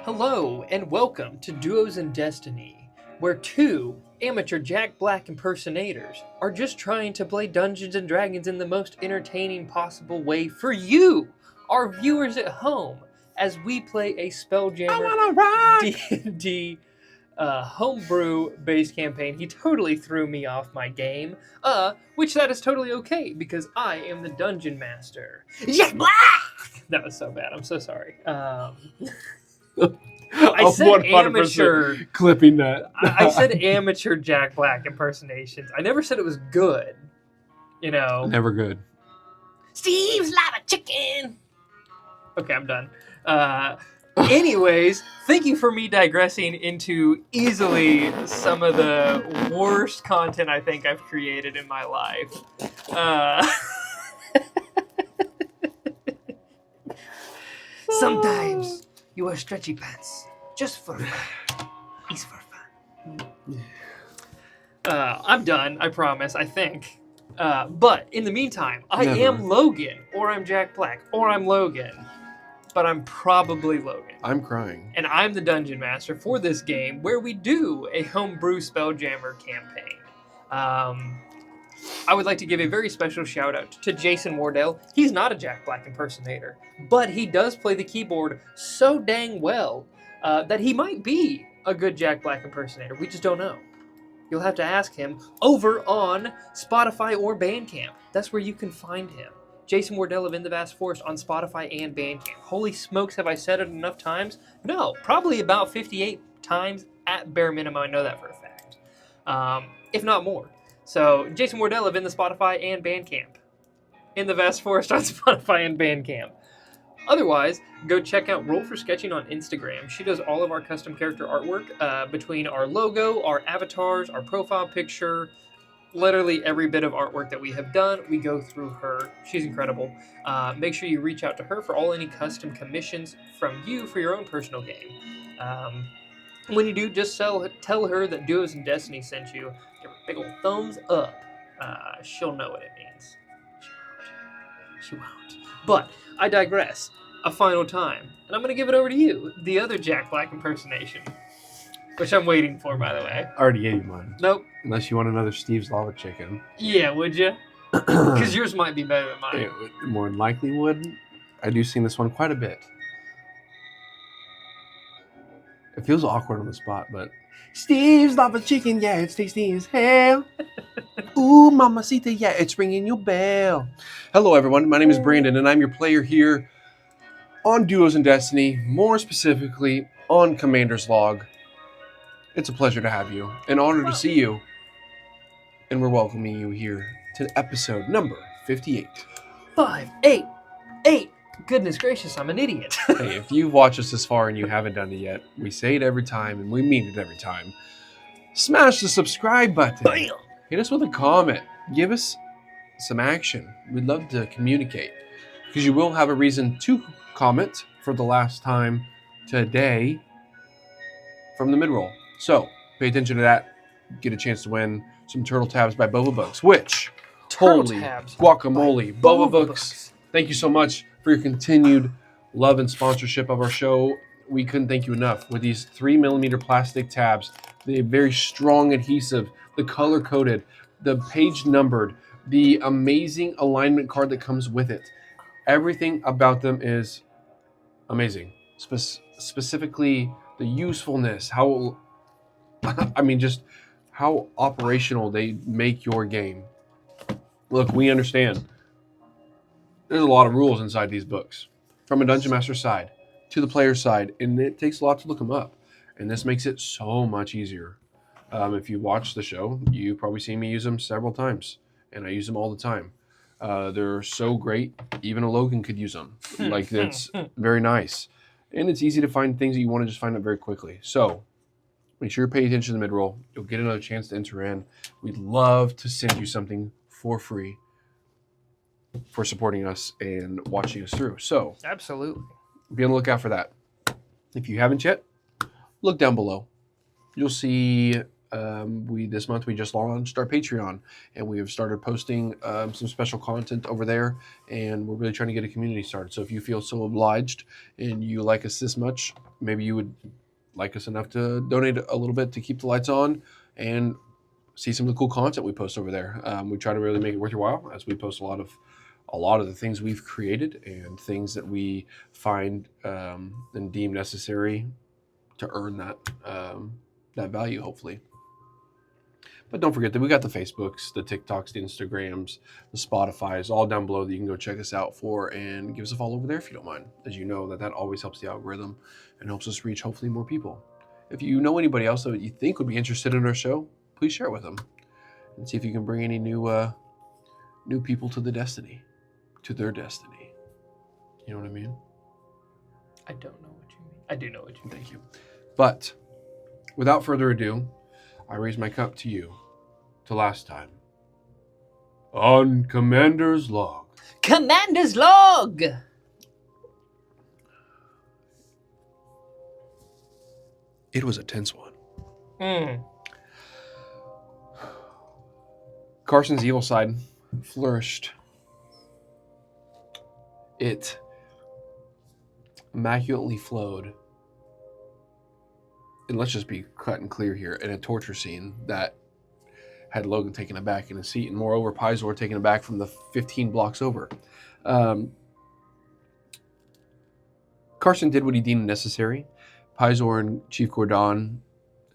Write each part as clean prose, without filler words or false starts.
Hello and welcome to Duos in Destiny, where two amateur Jack Black impersonators are just trying to play Dungeons and Dragons in the most entertaining possible way for you, our viewers at home, as we play a Spelljammer D&D homebrew based campaign. He totally threw me off my game, which that is totally okay because I am the Dungeon Master. Jack Black! That was so bad. I'm so sorry. I said amateur clipping that. I said amateur Jack Black impersonations. I never said it was good. You know. Never good. Steve's lava chicken. Okay, I'm done. Anyways, thank you for me digressing into easily some of the worst content I think I've created in my life. Sometimes you wear stretchy pants just for fun. It's for fun. I'm done, I promise, I think. But in the meantime, I am Logan, or I'm Jack Black, or I'm Logan. But I'm probably Logan. I'm crying. And I'm the Dungeon Master for this game, where we do a homebrew Spelljammer campaign. I would like to give a very special shout out to Jason Wardell. He's not a Jack Black impersonator, but he does play the keyboard so dang well that he might be a good Jack Black impersonator. We just don't know. You'll have to ask him over on Spotify or Bandcamp. That's where you can find him. Jason Wardell of In the Vast Forest on Spotify and Bandcamp. Holy smokes, have I said it enough times? No, probably about 58 times at bare minimum. I know that for a fact. If not more. So, Jason Wardell of In the Spotify and Bandcamp. In the Vast Forest on Spotify and Bandcamp. Otherwise, go check out Roll for Sketching on Instagram. She does all of our custom character artwork between our logo, our avatars, our profile picture, literally every bit of artwork that we have done, we go through her. She's incredible. Make sure you reach out to her for any custom commissions from you for your own personal game. When you do, just tell her that Duos in Destiny sent you. Give her a big old thumbs up. She'll know what it means. She won't. But I digress. A final time. And I'm going to give it over to you, the other Jack Black impersonation. Which I'm waiting for, by the way. I already gave you mine. Nope. Unless you want another Steve's Lava Chicken. Yeah, would you? Because yours might be better than mine. It more than likely would. I do sing this one quite a bit. It feels awkward on the spot, but... Steve's Lava Chicken, yeah, it's tasty as hell. Ooh, mamacita, yeah, it's ringing your bell. Hello, everyone. My name is Brandon, and I'm your player here on Duos in Destiny, more specifically on Commander's Log. It's a pleasure to have you, an honor to see you, and we're welcoming you here to episode number 58. 5, 8, 8. Goodness gracious, I'm an idiot. Hey, if you've watched us this far and you haven't done it yet, we say it every time, and we mean it every time. Smash the subscribe button. Bam! Hit us with a comment. Give us some action. We'd love to communicate, because you will have a reason to comment for the last time today from the mid-roll. So, pay attention to that. Get a chance to win some Turtle Tabs by Boba Books, which, holy guacamole, Boba Books. Thank you so much for your continued love and sponsorship of our show. We couldn't thank you enough. With these 3mm plastic tabs, the very strong adhesive, the color-coded, the page-numbered, the amazing alignment card that comes with it. Everything about them is amazing. Specifically, the usefulness, how... just how operational they make your game. Look, we understand. There's a lot of rules inside these books. From a Dungeon Master side to the player side. And it takes a lot to look them up. And this makes it so much easier. If you watch the show, you've probably seen me use them several times. And I use them all the time. They're so great, even a Logan could use them. Like, it's very nice. And it's easy to find things that you want to just find out very quickly. So, make sure you pay attention to the mid-roll. You'll get another chance to enter in. We'd love to send you something for free for supporting us and watching us through. So, absolutely. Be on the lookout for that. If you haven't yet, look down below. You'll see This month we just launched our Patreon, and we have started posting some special content over there, and we're really trying to get a community started. So if you feel so obliged and you like us this much, maybe you would like us enough to donate a little bit to keep the lights on and see some of the cool content we post over there. We try to really make it worth your while, as we post a lot of the things we've created and things that we find and deem necessary to earn that value, hopefully. But don't forget that we got the Facebooks, the TikToks, the Instagrams, the Spotifys, all down below that you can go check us out for, and give us a follow over there if you don't mind. As you know, that always helps the algorithm and helps us reach hopefully more people. If you know anybody else that you think would be interested in our show, please share it with them and see if you can bring any new people to their destiny. You know what I mean? I don't know what you mean. I do know what you mean. Thank you. But without further ado, I raise my cup to you to last time. On Commander's Log. Commander's Log! It was a tense one. Karson's evil side flourished. It immaculately flowed. And let's just be cut and clear here, in a torture scene that had Logan taken aback in his seat, and moreover, Pizor taken aback from the 15 blocks over. Karson did what he deemed necessary. Pizor and Chief Gordon,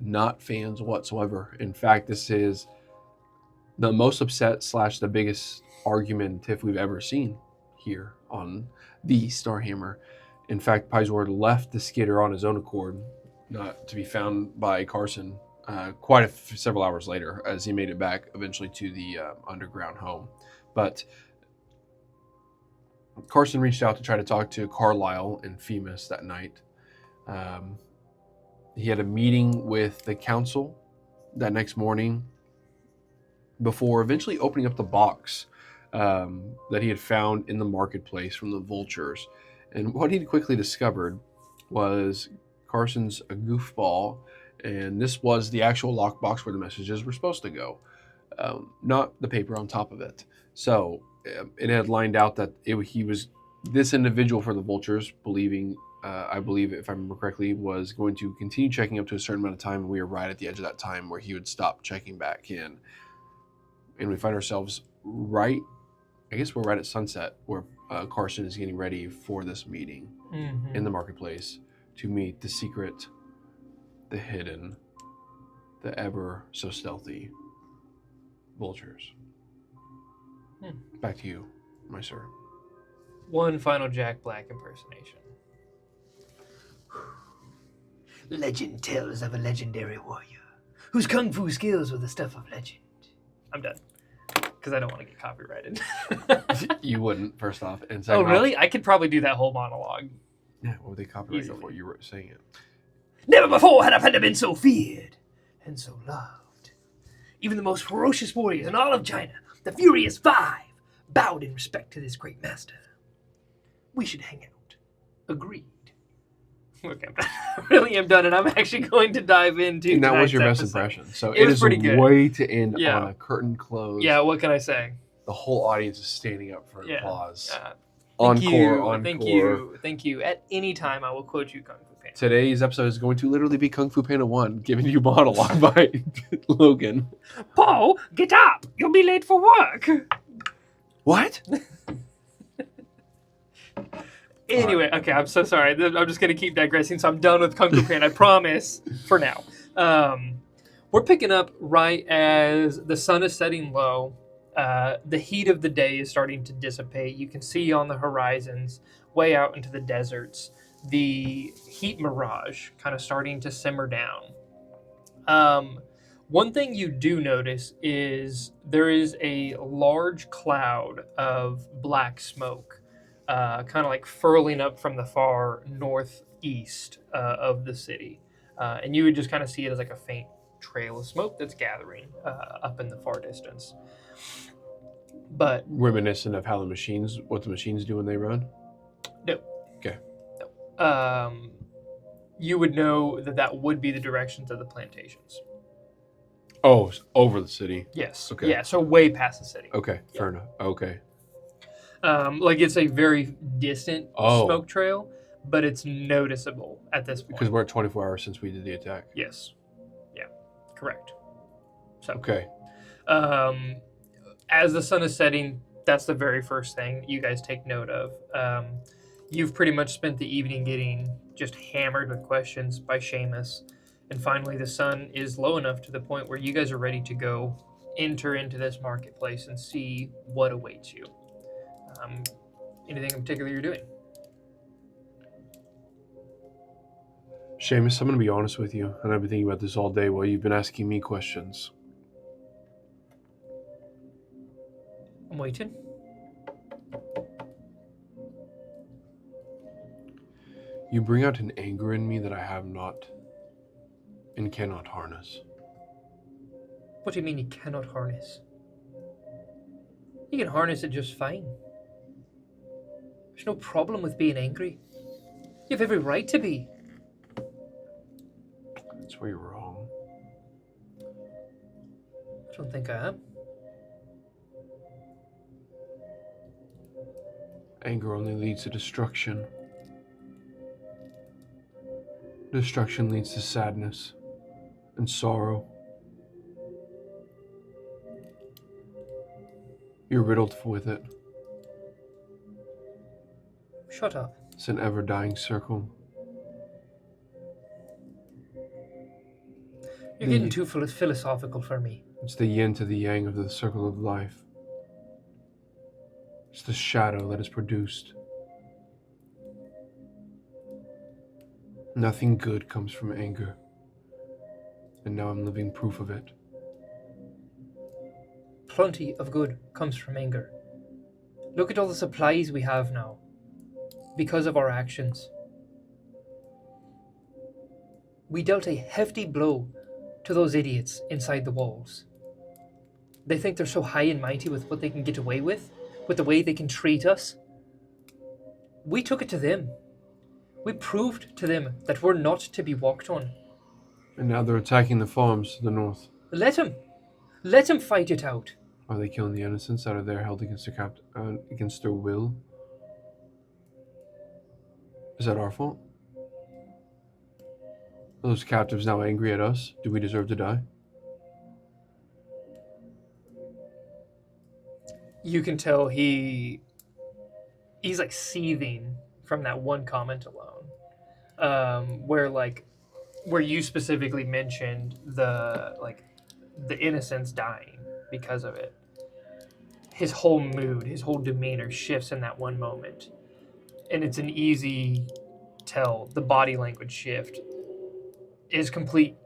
not fans whatsoever. In fact, this is the most upset / the biggest argument if we've ever seen here on the Starhammer. In fact, Pizor left the skidder on his own accord, not to be found by Karson several hours later, as he made it back eventually to the underground home. But Karson reached out to try to talk to Carlisle and Femus that night. He had a meeting with the council that next morning before eventually opening up the box that he had found in the marketplace from the Vultures. And what he quickly discovered was Carson's a goofball, and this was the actual lockbox where the messages were supposed to go, not the paper on top of it. So it had lined out that he was this individual for the Vultures, believing, I believe, if I remember correctly, was going to continue checking up to a certain amount of time, and we were right at the edge of that time where he would stop checking back in. And we find ourselves right at sunset, where Karson is getting ready for this meeting in the marketplace to meet the secret, the hidden, the ever so stealthy Vultures. Back to you, my sir. One final Jack Black impersonation. Legend tells of a legendary warrior whose kung fu skills were the stuff of legend. I'm done. Because I don't want to get copyrighted. You wouldn't, first off. And second really? I could probably do that whole monologue. Yeah, what would they copyright you for? You were saying it. Never before had a panda been so feared and so loved. Even the most ferocious warriors in all of China, the Furious Five, bowed in respect to this great master. We should hang out. Agreed. Okay, I really am done, and I'm actually going to dive into. And that was your best impression. So it is a way to end on a curtain close. Yeah, what can I say? The whole audience is standing up for applause. Encore. Thank you. At any time, I will quote you Kung Fu Panda. Today's episode is going to literally be Kung Fu Panda 1, giving you monologue by Logan. Paul, get up! You'll be late for work. What? Anyway, okay, I'm so sorry. I'm just going to keep digressing, so I'm done with Kung Fu Panda, I promise, for now. We're picking up right as the sun is setting low. The heat of the day is starting to dissipate. You can see on the horizons, way out into the deserts, the heat mirage kind of starting to simmer down. One thing you do notice is there is a large cloud of black smoke kind of like furling up from the far northeast of the city. And you would just kind of see it as like a faint trail of smoke that's gathering up in the far distance. But reminiscent of how what the machines do when they run? No. Okay. No. You would know that would be the directions of the plantations. Oh, it's over the city. Yes. Okay. Yeah, so way past the city. Okay, fair enough. Okay. Like it's a very distant Oh. smoke trail, but it's noticeable at this point. Because we're at 24 hours since we did the attack. Yes. Yeah. Correct. So. Okay. As the sun is setting, that's the very first thing you guys take note of. You've pretty much spent the evening getting just hammered with questions by Seamus, and finally the sun is low enough to the point where you guys are ready to go enter into this marketplace and see what awaits you. Anything in particular you're doing? Seamus, I'm going to be honest with you, and I've been thinking about this all day while you've been asking me questions. I'm waiting. You bring out an anger in me that I have not and cannot harness. What do you mean you cannot harness? You can harness it just fine. There's no problem with being angry. You have every right to be. That's where you're wrong. I don't think I am. Anger only leads to destruction. Destruction leads to sadness and sorrow. You're riddled with it. Shut up. It's an ever-dying circle. You're getting too philosophical for me. It's the yin to the yang of the circle of life. It's the shadow that is produced. Nothing good comes from anger. And now I'm living proof of it. Plenty of good comes from anger. Look at all the supplies we have now. Because of our actions. We dealt a hefty blow to those idiots inside the walls. They think they're so high and mighty with what they can get away with the way they can treat us. We took it to them. We proved to them that we're not to be walked on. And now they're attacking the farms to the north. Let them. Let them fight it out. Are they killing the innocents that are there held against their against their will? Is that our fault? Are those captives now angry at us? Do we deserve to die? You can tell he's like seething from that one comment alone. Where you specifically mentioned the innocents dying because of it. His whole mood, his whole demeanor shifts in that one moment. And it's an easy tell. The body language shift is complete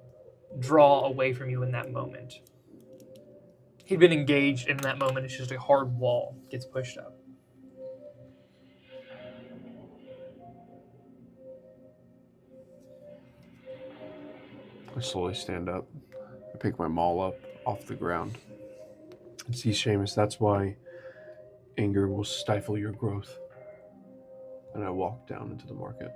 draw away from you in that moment. He'd been engaged, and in that moment, it's just a hard wall gets pushed up. I slowly stand up. I pick my maul up off the ground. And see, Seamus, that's why anger will stifle your growth. And I walk down into the market.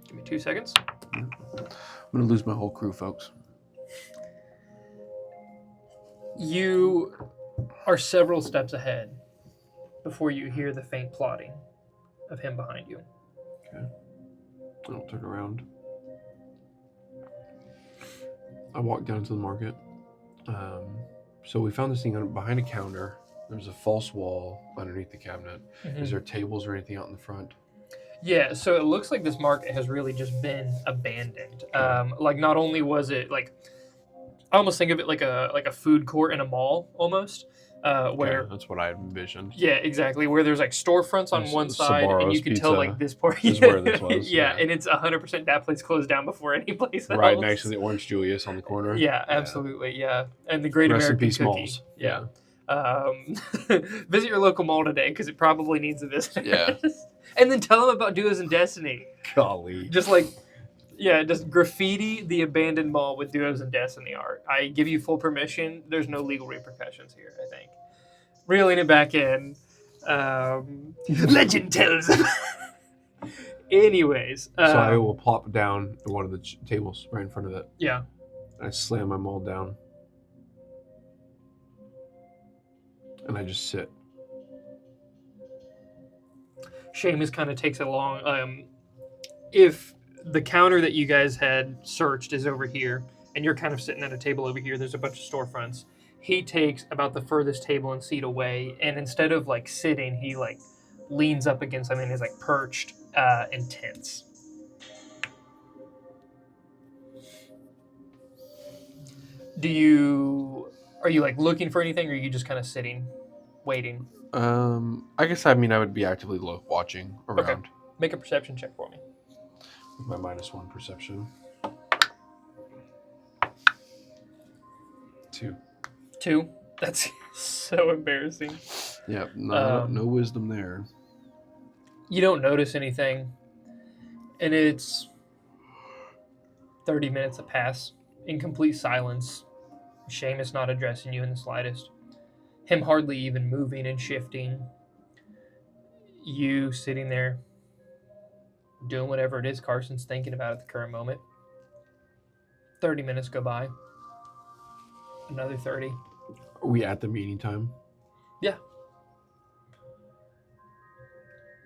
Give me 2 seconds. I'm going to lose my whole crew, folks. You are several steps ahead before you hear the faint plodding of him behind you. Okay. I'll turn around. I walk down to the market. So we found this thing behind a counter. There's a false wall underneath the cabinet. Mm-hmm. Is there tables or anything out in the front? Yeah, so it looks like this market has really just been abandoned. Okay. Not only was it I almost think of it like a food court in a mall almost. Where that's what I envisioned. Yeah, exactly. Where there's storefronts on one side, and you can tell this part is where this was. Yeah, and it's 100% that place closed down before any place else. Right next to the Orange Julius on the corner. Yeah, absolutely. Yeah, and the Great Rest American in peace, Cookie. malls. Yeah. Visit your local mall today because it probably needs a visit. Yeah. And then tell them about Duos and Destiny. Golly. Just graffiti the abandoned mall with Duos and Destiny art. I give you full permission. There's no legal repercussions here, I think. Reeling it back in. Legend tells. Anyways. So I will plop down one of the tables right in front of it. Yeah. I slam my maul down. And I just sit. Seamus kind of takes it along. If the counter that you guys had searched is over here, and you're kind of sitting at a table over here, there's a bunch of storefronts. He takes about the furthest table and seat away, and instead of like sitting, he like leans up against something and is like perched and tense. Are you like looking for anything, or are you just kind of sitting, waiting? I guess I would be actively watching around. Okay. Make a perception check for me. With my -1 perception. 2. 2. That's so embarrassing. Yeah, no wisdom there. You don't notice anything, and it's 30 minutes that pass in complete silence. Seamus not addressing you in the slightest. Him hardly even moving and shifting. You sitting there doing whatever it is Carson's thinking about at the current moment. 30 minutes go by. Another 30. Are we at the meeting time? Yeah.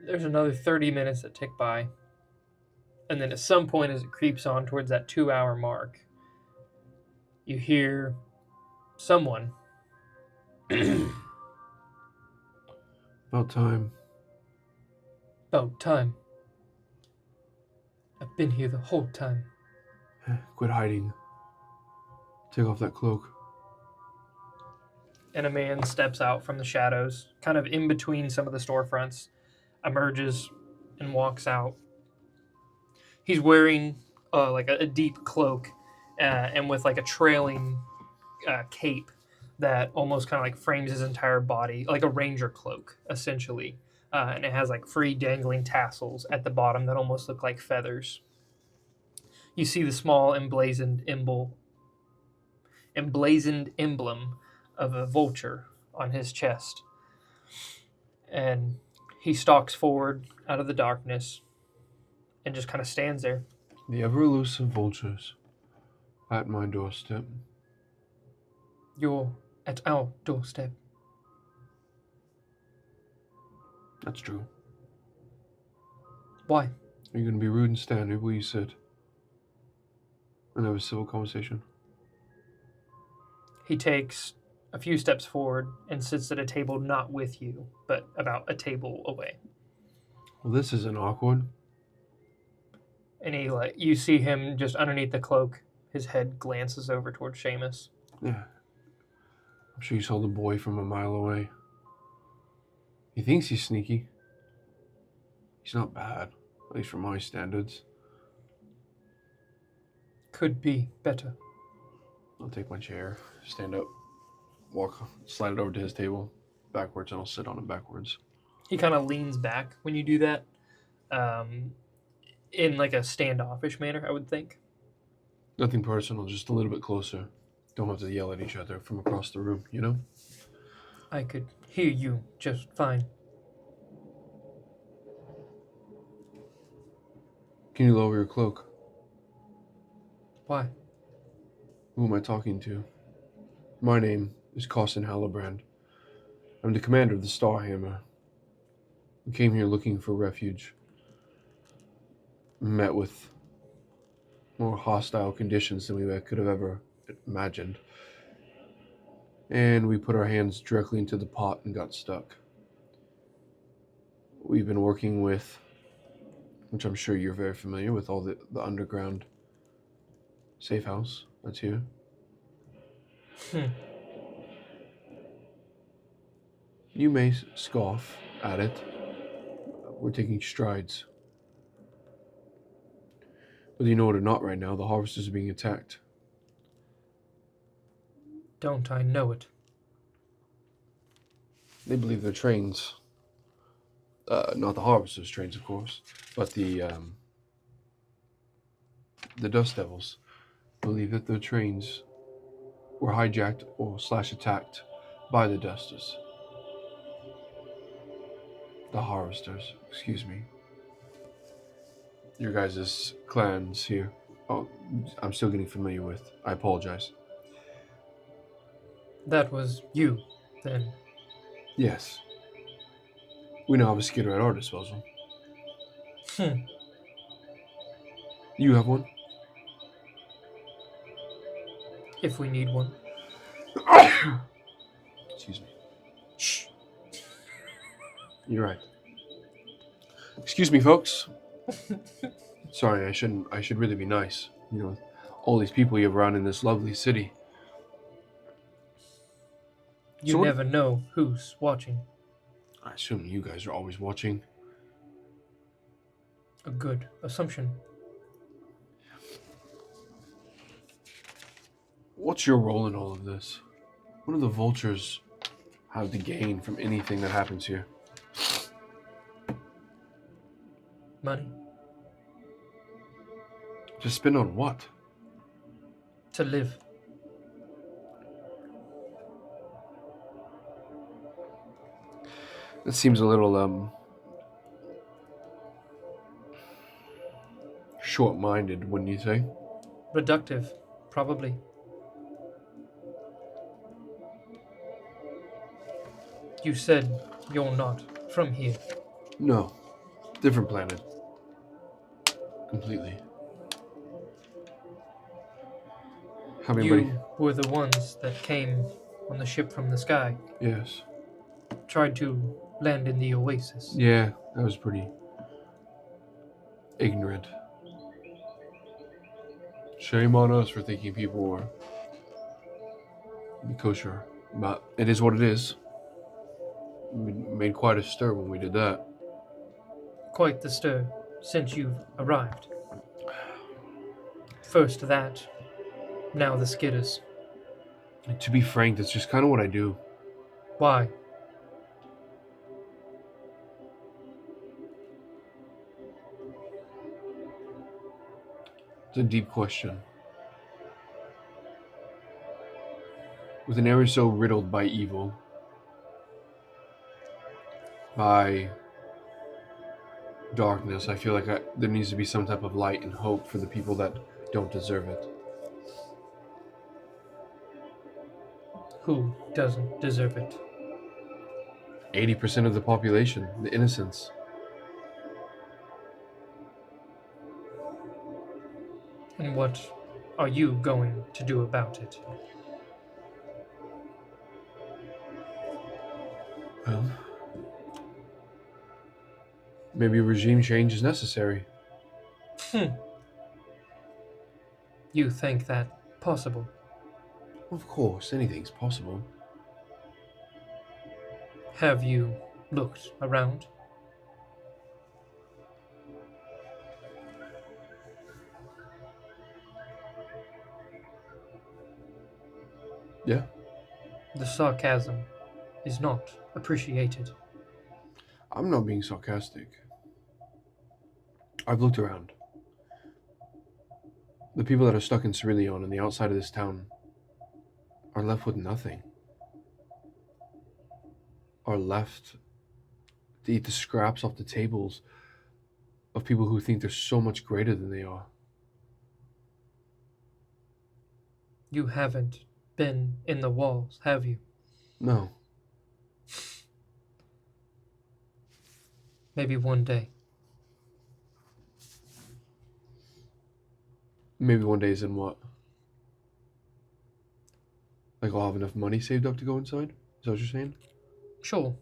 There's another 30 minutes that tick by. And then at some point as it creeps on towards that 2-hour mark, you hear someone. About time. About time. I've been here the whole time. Quit hiding. Take off that cloak. And a man steps out from the shadows, kind of in between some of the storefronts, emerges and walks out. He's wearing like a deep cloak and with like a trailing cape that almost kind of like frames his entire body, like a ranger cloak, essentially. And it has like free dangling tassels at the bottom that almost look like feathers. You see the small emblazoned emblem of a vulture on his chest. And he stalks forward out of the darkness and just kind of stands there. The ever-elusive vultures at my doorstep. You're at our doorstep. That's true. Why? Are you going to be rude and stand here where you sit? And have a civil conversation? He takes a few steps forward and sits at a table not with you, but about a table away. Well, this isn't awkward. And you see him just underneath the cloak. His head glances over towards Seamus. Yeah. I'm sure you saw the boy from a mile away. He thinks he's sneaky. He's not bad, at least from my standards. Could be better. I'll take my chair, stand up, slide it over to his table backwards, and I'll sit on it backwards. He kind of leans back when you do that, in like a standoffish manner, I would think. Nothing personal, just a little bit closer. Don't have to yell at each other from across the room, you know? I could hear you just fine. Can you lower your cloak? Why? Who am I talking to? My name is Karson Hallebrand. I'm the commander of the Starhammer. We came here looking for refuge. Met with more hostile conditions than we could have ever imagined. And we put our hands directly into the pot and got stuck. We've been working with, which I'm sure you're very familiar with, all the underground safe house that's here. You may scoff at it. We're taking strides. Whether you know it or not right now, the harvesters are being attacked. Don't I know it? They believe their trains, not the harvesters' trains, of course, but the Dust Devils believe that their trains were hijacked or /attacked by the Dusters. The Harvesters, excuse me. Your guys' clans here. Oh, I'm still getting familiar with. I apologize. That was you, then. Yes. We now have a skitter at our disposal. Hmm. You have one? If we need one. Excuse me. Shh. You're right. Excuse me, folks. Sorry, I should really be nice. You know, all these people you have around in this lovely city. You So what, never know who's watching. I assume you guys are always watching. A good assumption. What's your role in all of this? What do the vultures have to gain from anything that happens here? Money. To spend on what? To live. That seems a little short-minded, wouldn't you say? Reductive. Probably. You said you're not from here. No. Different planet. Completely. Have anybody? You were the ones that came on the ship from the sky. Yes. Tried to land in the oasis. Yeah, that was pretty ignorant. Shame on us for thinking people were kosher. But it is what it is. We made quite a stir when we did that. Quite the stir since you've arrived. First that, now the skidders. And to be frank, that's just kind of what I do. Why? It's a deep question. With an area so riddled by evil, by darkness, I feel like there needs to be some type of light and hope for the people that don't deserve it. Who doesn't deserve it? 80% of the population, the innocents. And what are you going to do about it? Well, maybe a regime change is necessary. You think that possible? Of course, anything's possible. Have you looked around? Yeah. The sarcasm is not appreciated. I'm not being sarcastic. I've looked around. The people that are stuck in Cerulean and the outside of this town are left with nothing. Are left to eat the scraps off the tables of people who think they're so much greater than they are. You haven't been in the walls, have you? No. Maybe one day. Maybe one day is in what? Like I'll have enough money saved up to go inside? Is that what you're saying? Sure.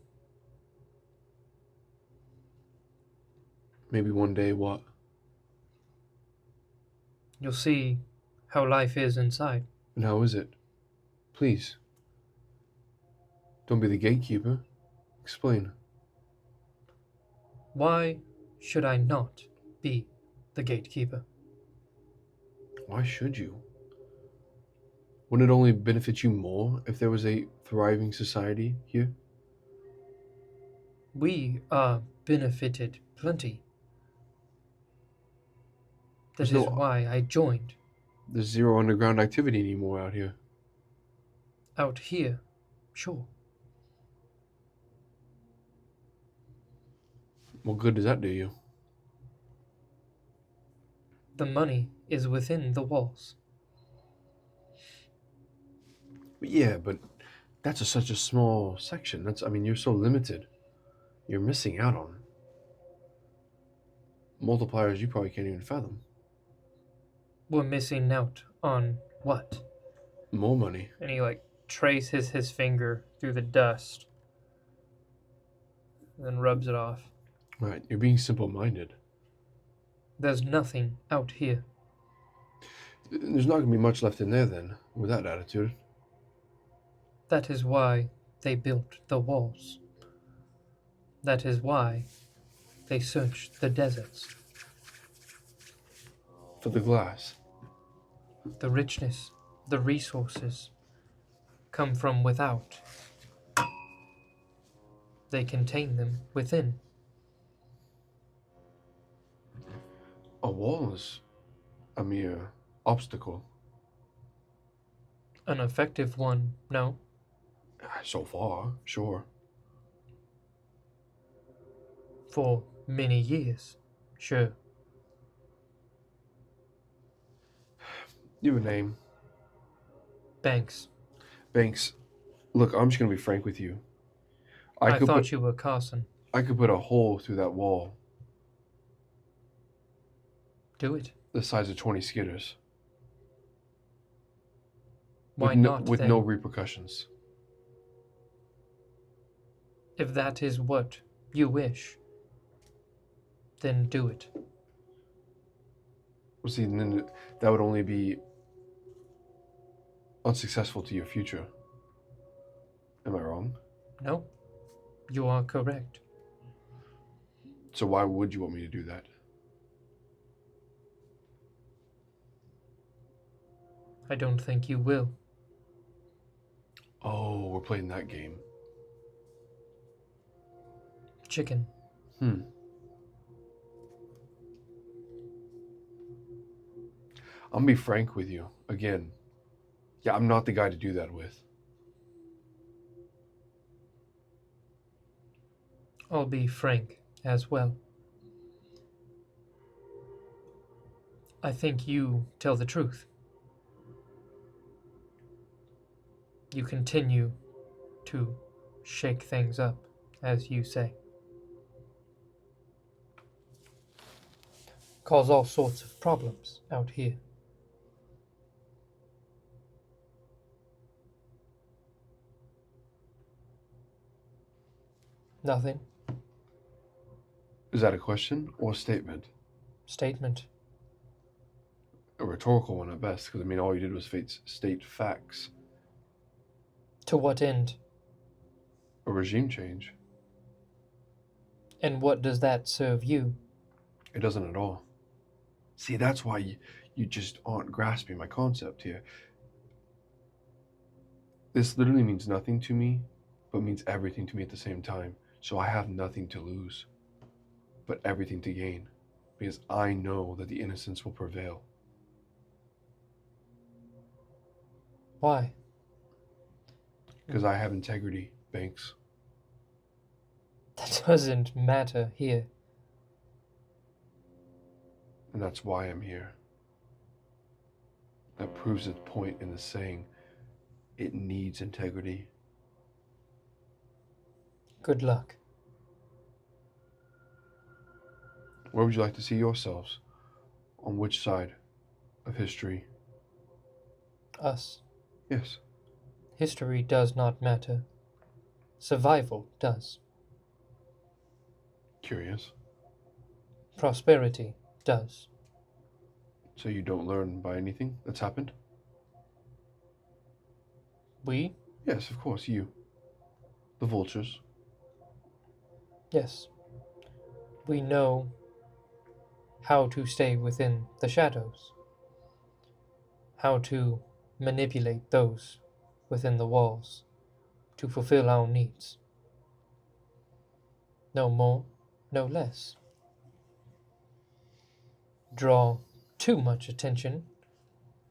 Maybe one day what? You'll see how life is inside. And how is it? Please. Don't be the gatekeeper. Explain. Why should I not be the gatekeeper? Why should you? Wouldn't it only benefit you more if there was a thriving society here? We are benefited plenty. That There's is no- why I joined. There's zero underground activity anymore out here. Out here, sure. What good does that do you? The money is within the walls. Yeah, but that's such a small section. I mean, you're so limited. You're missing out on multipliers you probably can't even fathom. We're missing out on what? More money. And he traces his finger through the dust, and then rubs it off. Right, you're being simple-minded. There's nothing out here. There's not going to be much left in there then, with that attitude. That is why they built the walls. That is why they searched the deserts. For the glass. The richness, the resources come from without. They contain them within. A wall is a mere obstacle. An effective one, no. So far, sure. For many years, sure. You have a name. Banks. Banks. Look, I'm just going to be frank with you. I thought you were Karson. I could put a hole through that wall Do it. the size of 20 skitters. Why with not with then? no repercussions. If that is what you wish, then do it. Well, see, then that would only be unsuccessful to your future. Am I wrong? No, you are correct. So why would you want me to do that? I don't think you will. Oh, we're playing that game. Chicken. I'm gonna be frank with you again. Yeah, I'm not the guy to do that with. I'll be frank as well. I think you tell the truth. You continue to shake things up, as you say. Cause all sorts of problems out here. Nothing. Is that a question or a statement? Statement. A rhetorical one at best, because I mean, all you did was state facts. To what end? A regime change. And what does that serve you? It doesn't at all. See, that's why you just aren't grasping my concept here. This literally means nothing to me, but means everything to me at the same time. So I have nothing to lose, but everything to gain, because I know that the innocence will prevail. Why? Because I have integrity, Banks. That doesn't matter here. And that's why I'm here. That proves its point in the saying, it needs integrity. Good luck. Where would you like to see yourselves? On which side of history? Us. Yes. History does not matter. Survival does. Curious. Prosperity does. So you don't learn by anything that's happened? We? Yes, of course, you. The Vultures. Yes. We know how to stay within the shadows. How to manipulate those within the walls to fulfill our needs. No more, no less. Draw too much attention,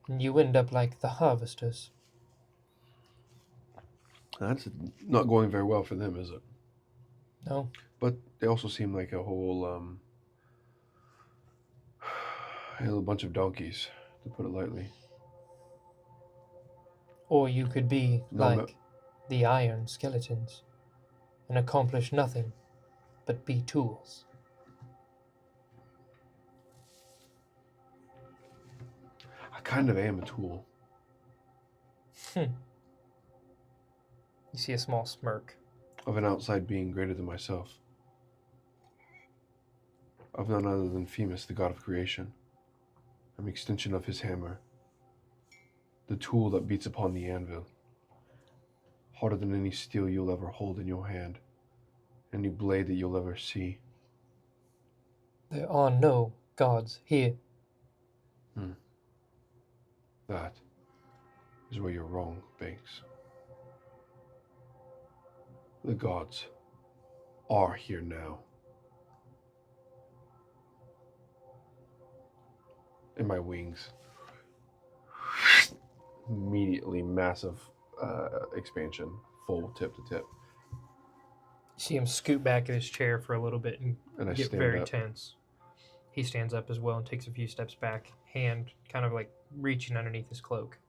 and you end up like the harvesters. That's not going very well for them, is it? No, But they also seem like a whole A bunch of donkeys, to put it lightly. Or you could be No, like the iron skeletons and accomplish nothing but be tools. I kind of am a tool. You see a small smirk. Of an outside being greater than myself. Of none other than Femus, the god of creation. I'm an extension of his hammer. The tool that beats upon the anvil. Harder than any steel you'll ever hold in your hand. Any blade that you'll ever see. There are no gods here. That is where you're wrong, Banks. The gods are here now. And my wings. Immediately massive expansion, full tip to tip. You see him scoot back in his chair for a little bit and And I get stand very up. tense. He stands up as well and takes a few steps back, hand kind of like reaching underneath his cloak.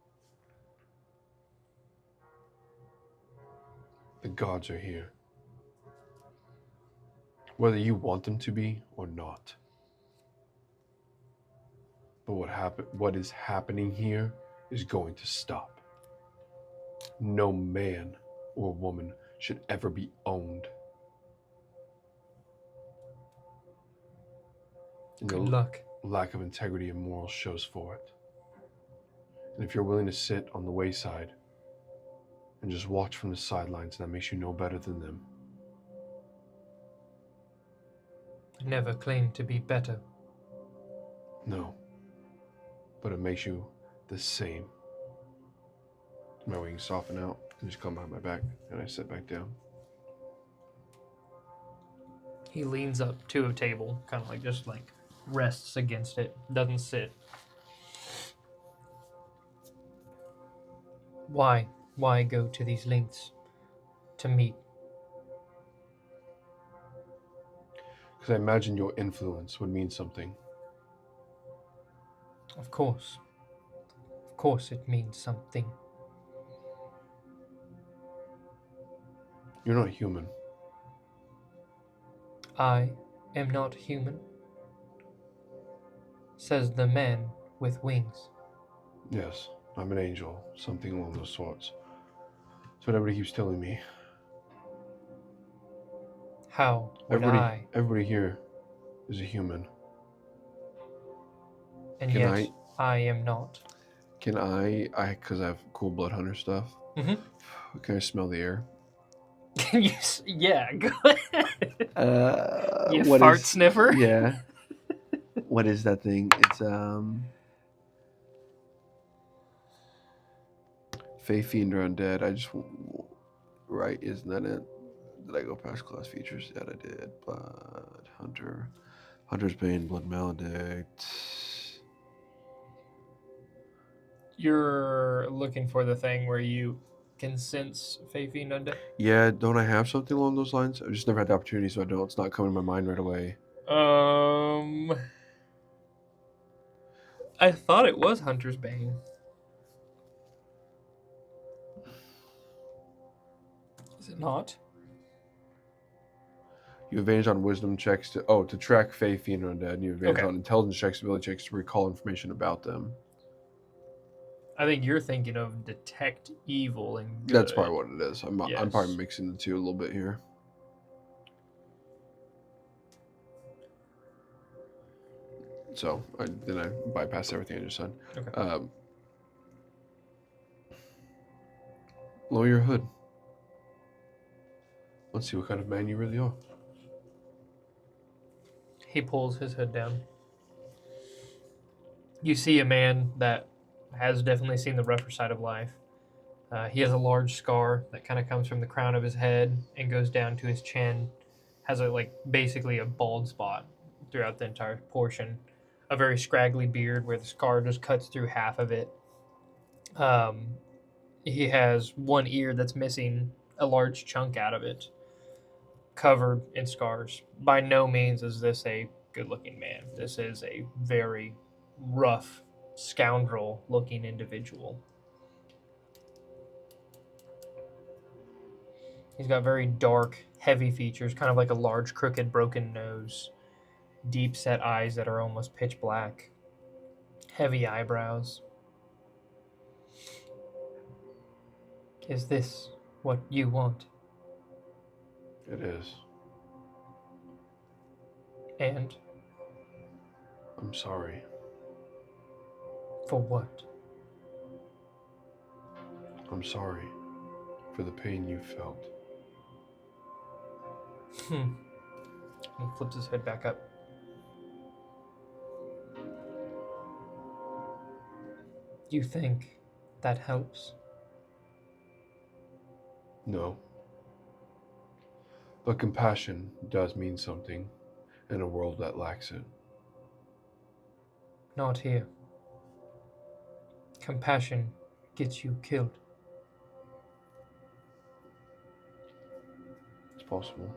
The gods are here. Whether you want them to be or not. But what is happening here is going to stop. No man or woman should ever be owned. And Good the luck. lack of integrity and morals shows for it. And if you're willing to sit on the wayside and just watch from the sidelines, that makes you no better than them. I never claimed to be better. No. But it makes you the same. My wings soften out and just come behind my back, and I sit back down. He leans up to a table, kind of like just like rests against it, doesn't sit. Why? Why go to these lengths to meet? Because I imagine your influence would mean something. Of course. Of course it means something. You're not human. I am not human, says the man with wings. Yes, I'm an angel, something along those sorts. That's what everybody keeps telling me. How would I? Everybody here is a human. And Can yet I am not. Can I because I have cool blood hunter stuff. Mm-hmm. Can I smell the air? Yeah, go ahead. You what fart is- sniffer? Yeah. What is that thing? It's Fey Fiend or Undead. I just right, isn't that it? Did I go past class features? Yeah, I did. Blood Hunter, Hunter's Bane, Blood Maledict. You're looking for the thing where you can sense Fey Fiend Undead? Yeah, don't I have something along those lines? I've just never had the opportunity, so I don't. It's not coming to my mind right away. I thought it was Hunter's Bane. Is it not? You advantage on wisdom checks to track Fey Fiend or Undead. And you advantage Okay. on intelligence checks, ability checks to recall information about them. I think you're thinking of detect evil and good. That's probably what it is. I'm Yes. probably mixing the two a little bit here. So then I bypass everything I just said. Okay. Lower your hood. Let's see what kind of man you really are. He pulls his hood down. You see a man that has definitely seen the rougher side of life. He has a large scar that kind of comes from the crown of his head and goes down to his chin. Has basically a bald spot throughout the entire portion. A very scraggly beard where the scar just cuts through half of it. He has one ear that's missing a large chunk out of it, covered in scars. By no means is this a good-looking man. This is a very rough, scoundrel-looking individual. He's got very dark, heavy features, kind of like a large, crooked, broken nose, deep-set eyes that are almost pitch black, heavy eyebrows. Is this what you want? It is. And I'm sorry. for what? I'm sorry for the pain you felt. He flips his head back up. You think that helps? No. But compassion does mean something in a world that lacks it. Not here. Compassion gets you killed. It's possible.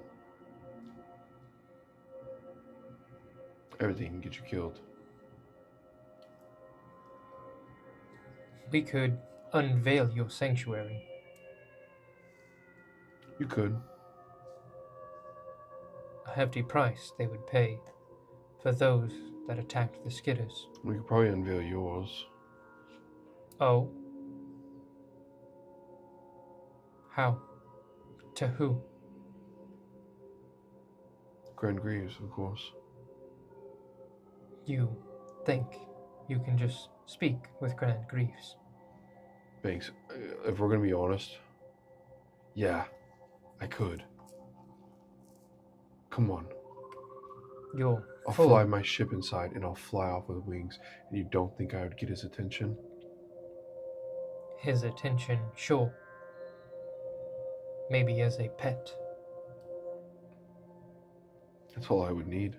Everything can get you killed. We could unveil your sanctuary. You could. A hefty price they would pay for those that attacked the Skitters. We could probably unveil yours. Oh? How? To who? Grand Greaves, of course. You think you can just speak with Grand Griefs? Banks, if we're gonna be honest, yeah, I could. Come on. You're I'll full. fly my ship inside and I'll fly off with wings, and you don't think I would get his attention? His attention, sure. Maybe as a pet. That's all I would need.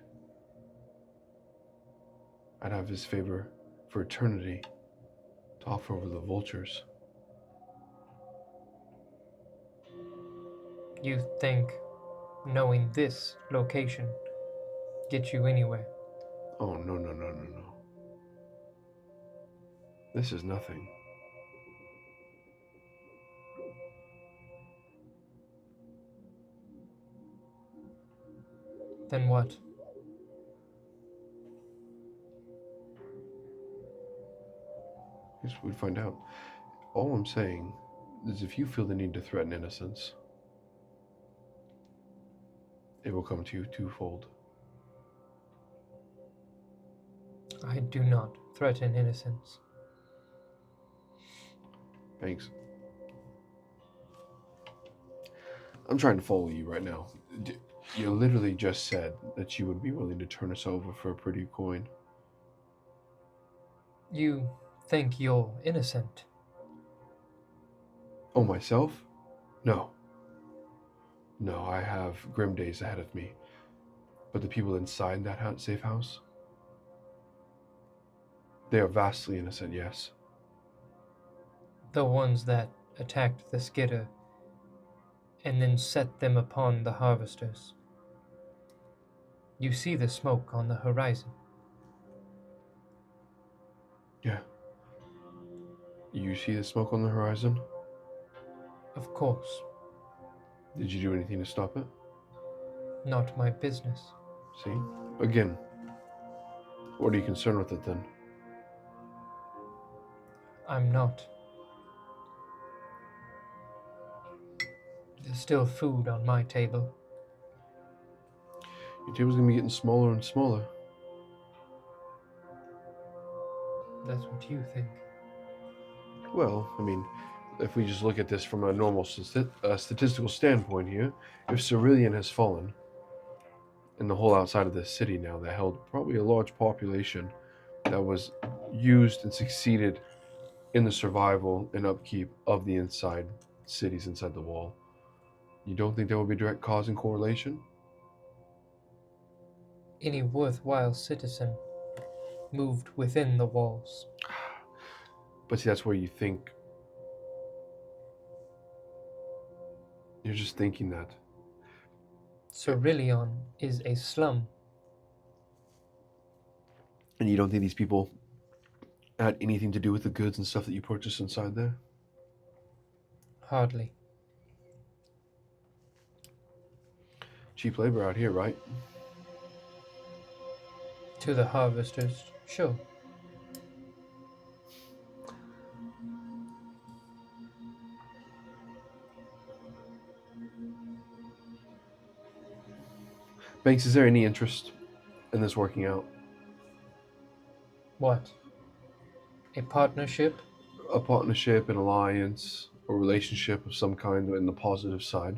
I'd have his favor for eternity to offer over the Vultures. You think knowing this location gets you anywhere? Oh, no. This is nothing. Then what? Guess we'd find out. All I'm saying is if you feel the need to threaten innocence, it will come to you twofold. I do not threaten innocence. Banks, I'm trying to follow you right now. You literally just said that you would be willing to turn us over for a pretty coin. You think you're innocent? Oh, myself? No. No, I have grim days ahead of me. But the people inside that safe house, they are vastly innocent, yes. The ones that attacked the Skitter and then set them upon the harvesters. You see the smoke on the horizon. Yeah. You see the smoke on the horizon? Of course. Did you do anything to stop it? Not my business. See? Again. What are you concerned with it then? I'm not. There's still food on my table. Your table's gonna be getting smaller and smaller. That's what you think. Well, I mean, if we just look at this from a normal statistical standpoint here, if Cerulean has fallen, and the whole outside of this city now that held probably a large population that was used and succeeded in the survival and upkeep of the inside cities inside the wall, you don't think there will be direct cause and correlation? Any worthwhile citizen moved within the walls. But see, that's where you think. You're just thinking that. Cerulean is a slum. And you don't think these people had anything to do with the goods and stuff that you purchased inside there? Hardly. Cheap labor out here, right? To the harvesters, sure. Banks, is there any interest in this working out? What? A partnership? A partnership, an alliance, or relationship of some kind in the positive side?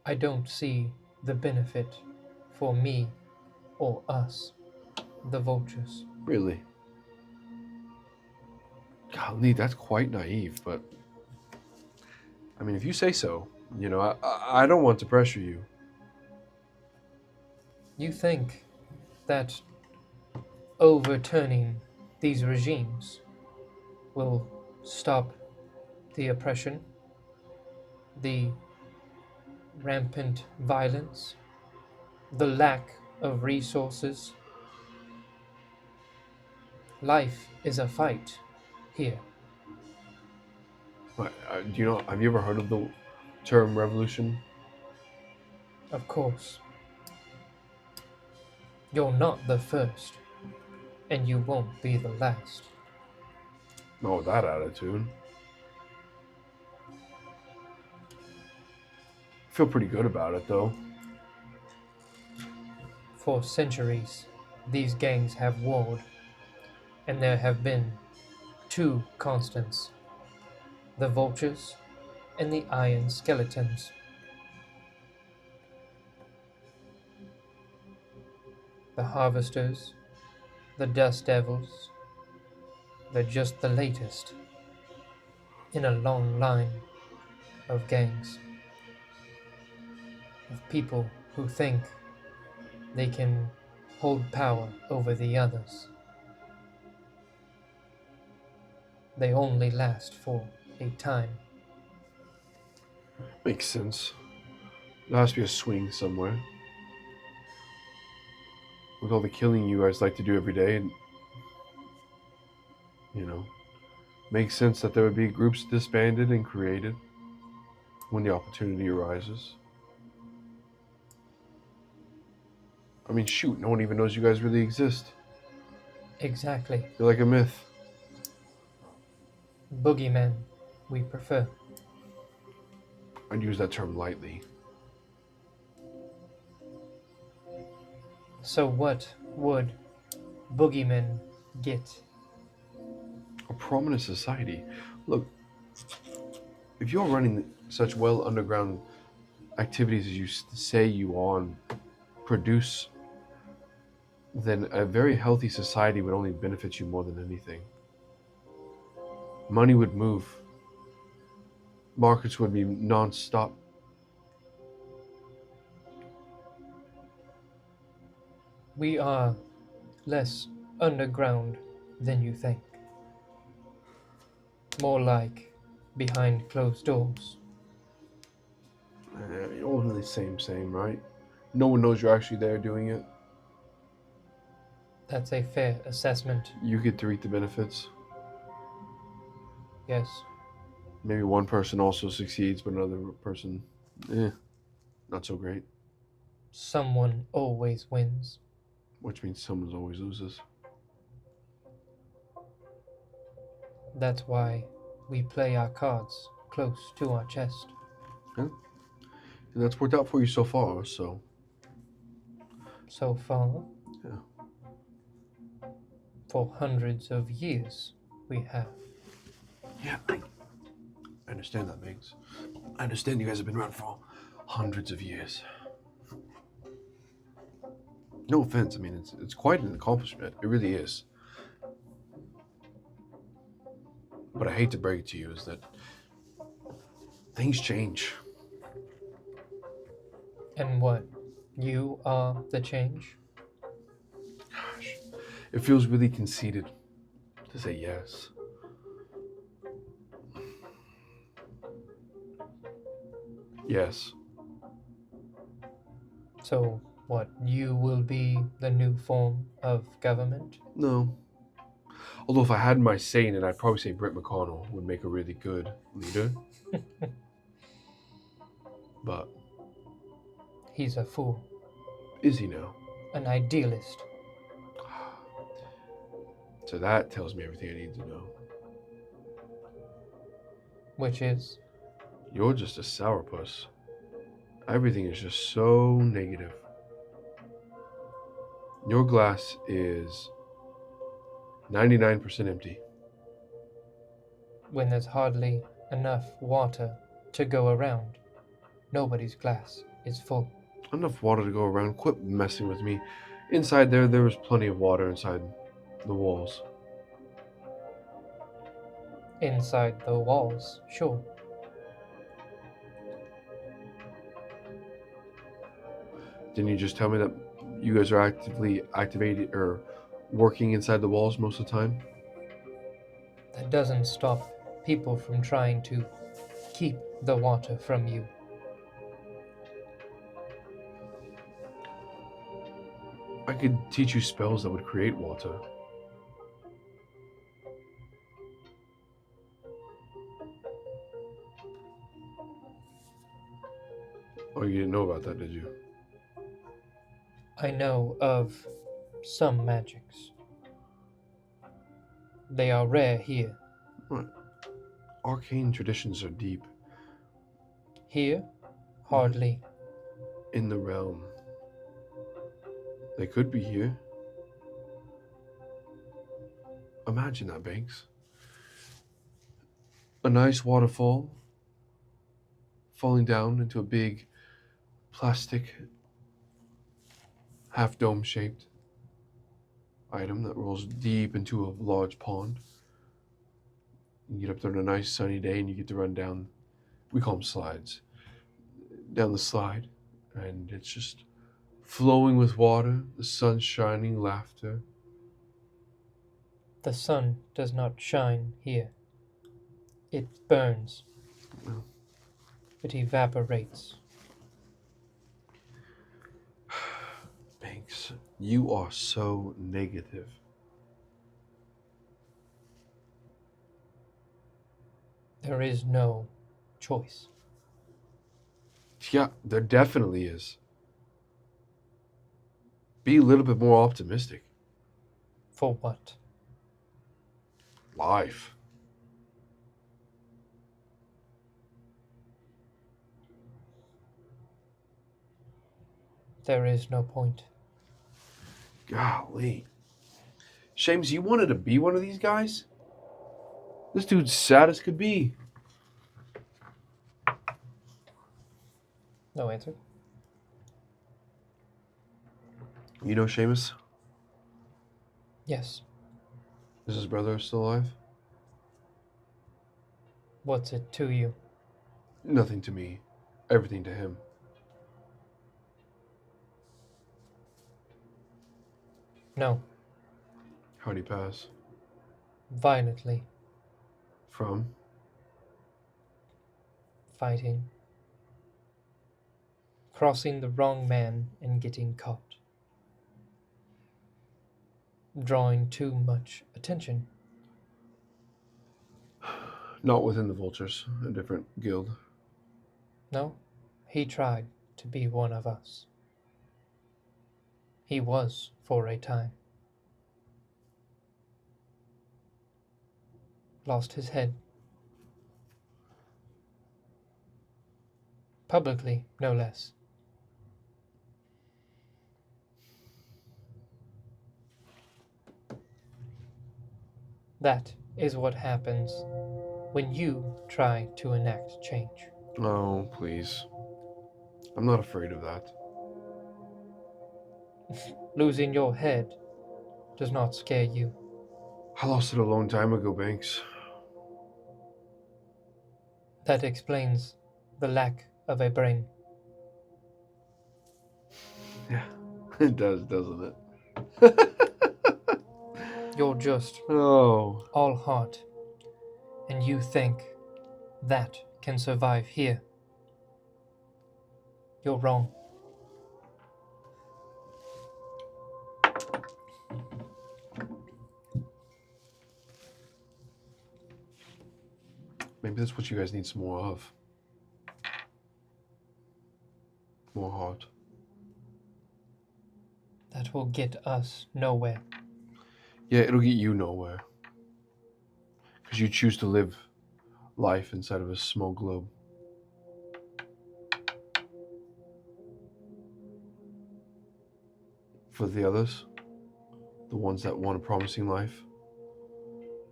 I don't see the benefit for me or us, the Vultures. Really? Golly, that's quite naive, but I mean, if you say so, I don't want to pressure you. You think that overturning these regimes will stop the oppression, the rampant violence, the lack of resources? Life is a fight here. Have you ever heard of the term revolution? Of course, you're not the first, and you won't be the last. Not with that attitude. I feel pretty good about it, though. For centuries, these gangs have warred, and there have been two constants: the Vultures and the Iron Skeletons. The Harvesters, the Dust Devils, they're just the latest in a long line of gangs, of people who think they can hold power over the others. They only last for a time. Makes sense. There has to be a swing somewhere. With all the killing you guys like to do every day, and makes sense that there would be groups disbanded and created when the opportunity arises. I mean, shoot, no one even knows you guys really exist. Exactly. You're like a myth. Boogeymen, we prefer. I'd use that term lightly. So what would boogeymen get? A prominent society. Look, if you're running such well underground activities as you say you produce, then a very healthy society would only benefit you more than anything. Money would move. Markets would be non-stop. We are less underground than you think. More like behind closed doors. All the same, right? No one knows you're actually there doing it. That's a fair assessment. You get to reap the benefits. Yes. Maybe one person also succeeds, but another person, not so great. Someone always wins. Which means someone always loses. That's why we play our cards close to our chest. Yeah. And that's worked out for you so far, so. So far, Yeah. for hundreds of years, we have. Yeah, I understand that, Biggs. I understand you guys have been around for hundreds of years. No offense, I mean, it's quite an accomplishment. It really is. But I hate to break it to you is that things change. And what? You are the change? Gosh, it feels really conceited to say yes. Yes. So, what? You will be the new form of government? No. Although if I had my say in it, I'd probably say Britt McConnell would make a really good leader. But He's a fool, is he now? an idealist. So that tells me everything I need to know. Which is, You're just a sourpuss. Everything is just so negative. Your glass is 99% empty. when there's hardly enough water to go around, nobody's glass is full. Enough water to go around. Quit messing with me. Inside there was plenty of water inside the walls. Inside the walls, sure. Didn't you just tell me that you guys are actively activated or working inside the walls most of the time? That doesn't stop people from trying to keep the water from you. I could teach you spells that would create water. Oh, you didn't know about that, did you? I know of some magics. They are rare here. What? Arcane traditions are deep Here? Hardly. in the realm. They could be here. Imagine that, Banks. A nice waterfall falling down into a big plastic, half dome shaped item that rolls deep into a large pond. You get up there on a nice sunny day and you get to run down, we call them slides, down the slide. And it's just flowing with water, the sun shining, laughter. The sun does not shine here. It burns. Well. It evaporates. Banks, you are so negative. There is no choice. Yeah, there definitely is. Be a little bit more optimistic. For what? Life. There is no point. Golly. Shames, you wanted to be one of these guys? This dude's sad as could be. No answer. You know Seamus? Yes. Is his brother still alive? What's it to you? Nothing to me. Everything to him. No. How'd he pass? Violently. From? Fighting. Crossing the wrong man and getting caught. Drawing too much attention. Not within the Vultures, a different guild. No, he tried to be one of us. He was for a time. Lost his head. Publicly, no less. That is what happens when you try to enact change. Oh, please. I'm not afraid of that. Losing your head does not scare you. I lost it a long time ago, Banks. That explains the lack of a brain. Yeah, it does, doesn't it? You're just Oh. all heart, and you think that can survive here. You're wrong. Maybe that's what you guys need some more of. More heart. That will get us nowhere. Yeah, it'll get you nowhere. Because you choose to live life inside of a small globe. For the others, the ones that want a promising life,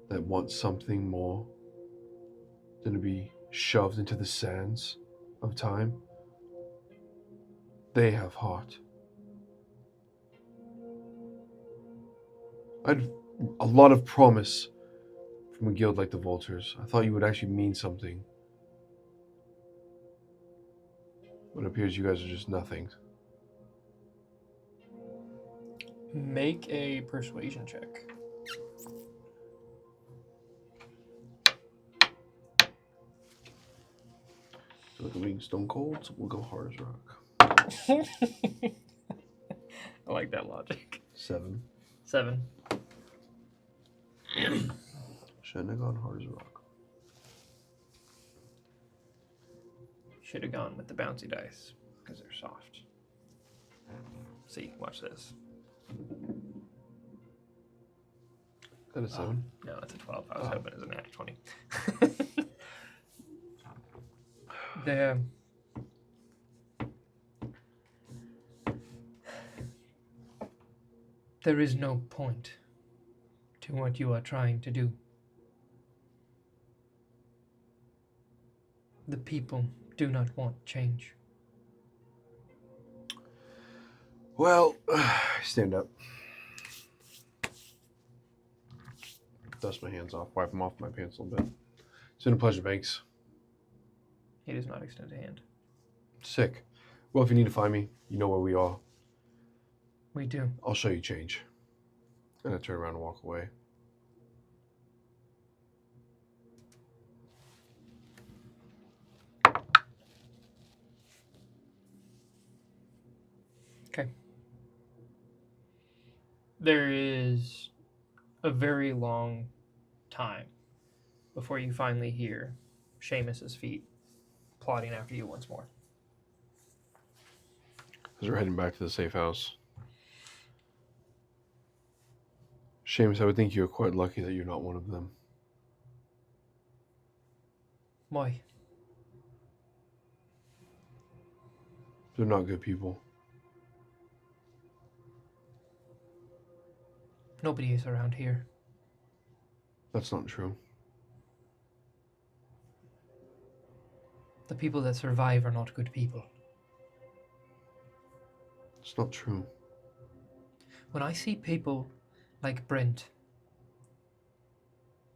that want something more than to be shoved into the sands of time, they have heart. I'd a lot of promise from a guild like the Vultures. I thought you would actually mean something. But it appears you guys are just nothing. Make a persuasion check. So the being stone cold, so we'll go hard as rock. I like that logic. 7. 7. Shouldn't have gone hard as rock. Should have gone with the bouncy dice because they're soft. See, watch this. Is that a 7? No, it's a 12. I was hoping it was a nat 20. There is no point to what you are trying to do. The people do not want change. Well, stand up. Dust my hands off, wipe them off my pants a little bit. It's been a pleasure, Banks. He does not extend a hand. Sick. Well, if you need to find me, you know where we are. We do. I'll show you change. And I turn around and walk away. Okay. There is a very long time before you finally hear Seamus's feet plodding after you once more. As we're heading back to the safe house. Seamus, I would think you're quite lucky that you're not one of them. Why? They're not good people. Nobody is around here. That's not true. The people that survive are not good people. It's not true. When I see people like Brent,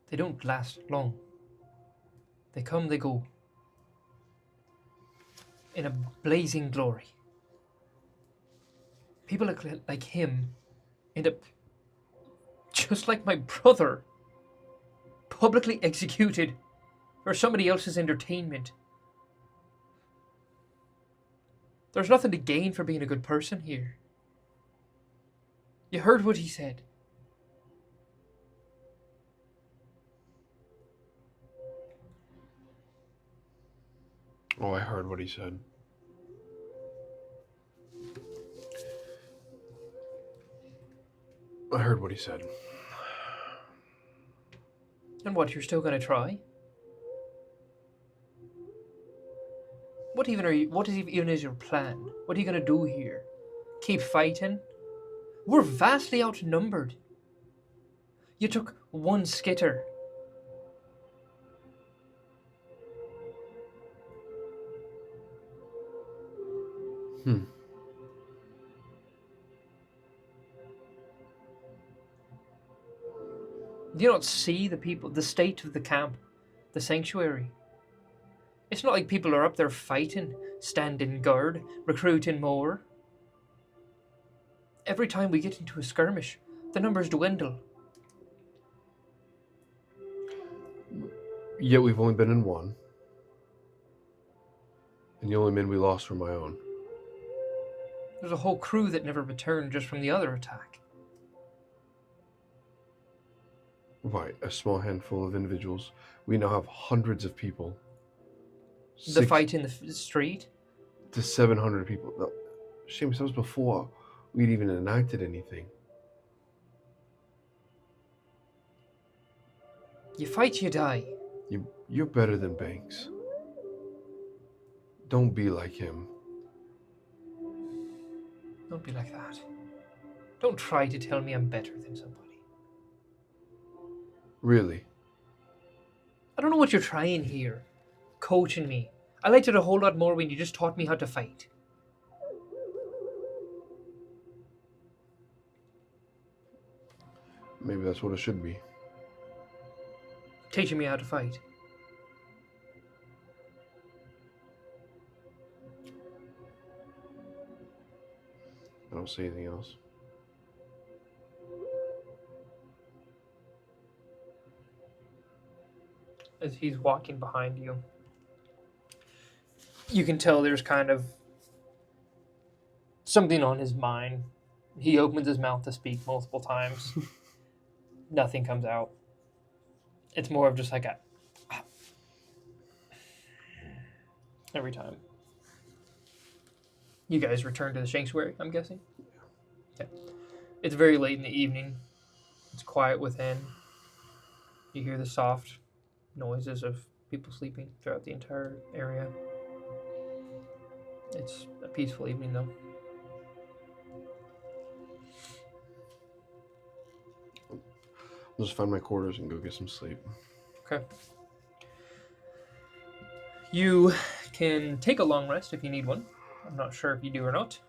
they don't last long. They come, they go. In a blazing glory. People like him end up just like my brother, publicly executed for somebody else's entertainment. There's nothing to gain for being a good person here. You heard what he said. Oh, I heard what he said. I heard what he said. And what, you're still gonna try? What even is your plan? What are you gonna do here? Keep fighting? We're vastly outnumbered. You took one skitter. Do you not see the people, the state of the camp, the sanctuary? It's not like people are up there fighting, standing guard, recruiting more. Every time we get into a skirmish, the numbers dwindle. Yet we've only been in one. And the only men we lost were my own. There's a whole crew that never returned just from the other attack. Right, a small handful of individuals. We now have hundreds of people. The fight in the street? To 700 people. No, Seamus, that was before we'd even enacted anything. You fight, you die. You're better than Banks. Don't be like him. Don't be like that. Don't try to tell me I'm better than somebody. Really? I don't know what you're trying here. Coaching me. I liked it a whole lot more when you just taught me how to fight. Maybe that's what it should be. Teaching me how to fight. I don't see anything else. As he's walking behind you, you can tell there's kind of something on his mind. He opens his mouth to speak multiple times. Nothing comes out. It's more of just like a every time. You guys return to the sanctuary, I'm guessing? Okay. It's very late in the evening. It's quiet within. You hear the soft noises of people sleeping throughout the entire area. It's a peaceful evening, though. I'll just find my quarters and go get some sleep. Okay. You can take a long rest if you need one. I'm not sure if you do or not.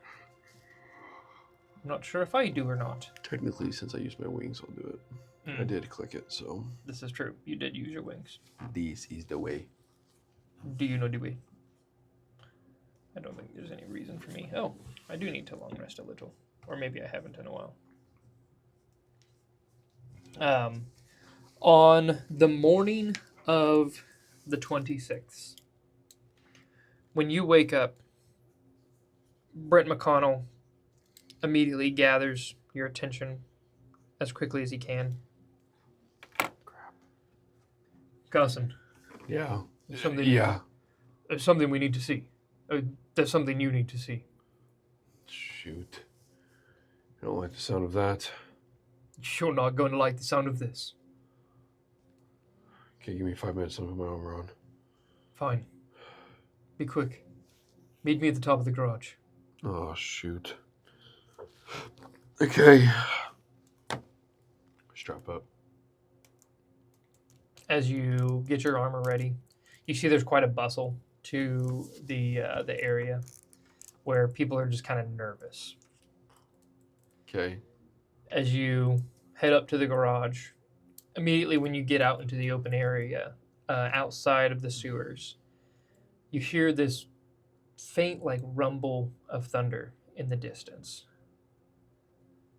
I'm not sure if I do or not. Technically, since I used my wings, I'll do it. I did click it, so... This is true. You did use your wings. This is the way. Do you know the way? I don't think there's any reason for me. Oh, I do need to long rest a little. Or maybe I haven't in a while. On the morning of the 26th, when you wake up, Brent McConnell immediately gathers your attention as quickly as he can. Crap. Karson, Yeah. there's something, Yeah. there's something we need to see. There's something you need to see. Shoot. I don't like the sound of that. You're not going to like the sound of this. Okay, give me 5 minutes to put my armor on. Fine. Be quick. Meet me at the top of the garage. Oh, shoot. Okay. Strap up. As you get your armor ready, you see there's quite a bustle to the area where people are just kind of nervous. Okay. As you head up to the garage, immediately when you get out into the open area outside of the sewers, you hear this faint like rumble of thunder in the distance.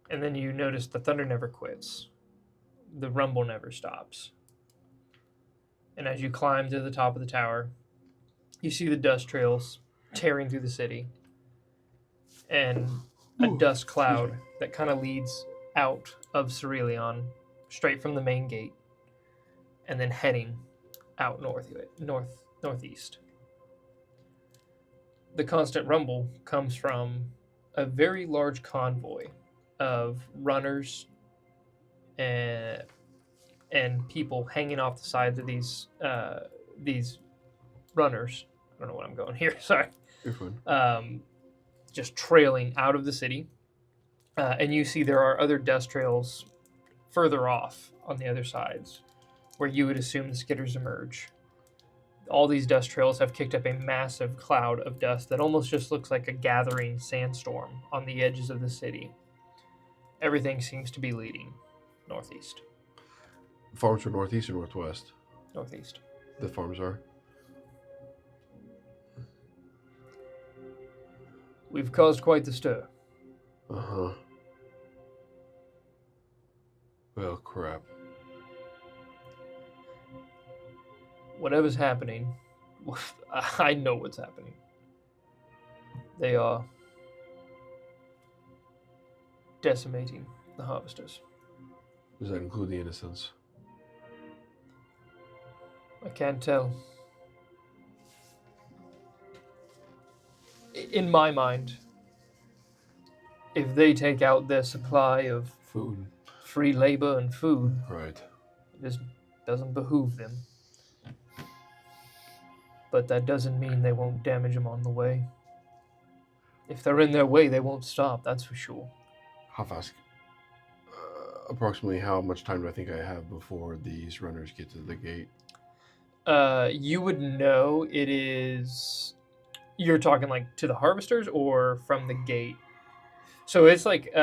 And then you notice the thunder never quits. The rumble never stops. And as you climb to the top of the tower, you see the dust trails tearing through the city. And a dust cloud that kind of leads out of Cerelion, straight from the main gate, and then heading out northeast. The constant rumble comes from a very large convoy of runners and people hanging off the sides of these runners. I don't know what I'm going here. Sorry. You're fine. Just trailing out of the city. And you see there are other dust trails further off on the other sides where you would assume the skitters emerge. All these dust trails have kicked up a massive cloud of dust that almost just looks like a gathering sandstorm on the edges of the city. Everything seems to be leading northeast. Farms are northeast or northwest? Northeast. The farms are? We've caused quite the stir. Uh-huh. Well, crap. Whatever's happening, I know what's happening. They are decimating the harvesters. Does that include the innocents? I can't tell. In my mind, if they take out their supply of Food. free labor and food, Right. this doesn't behoove them. But that doesn't mean they won't damage them on the way. If they're in their way, they won't stop, that's for sure. How fast? Approximately how much time do I think I have before these runners get to the gate? You would know it is... You're talking like to the harvesters or from the gate? So it's like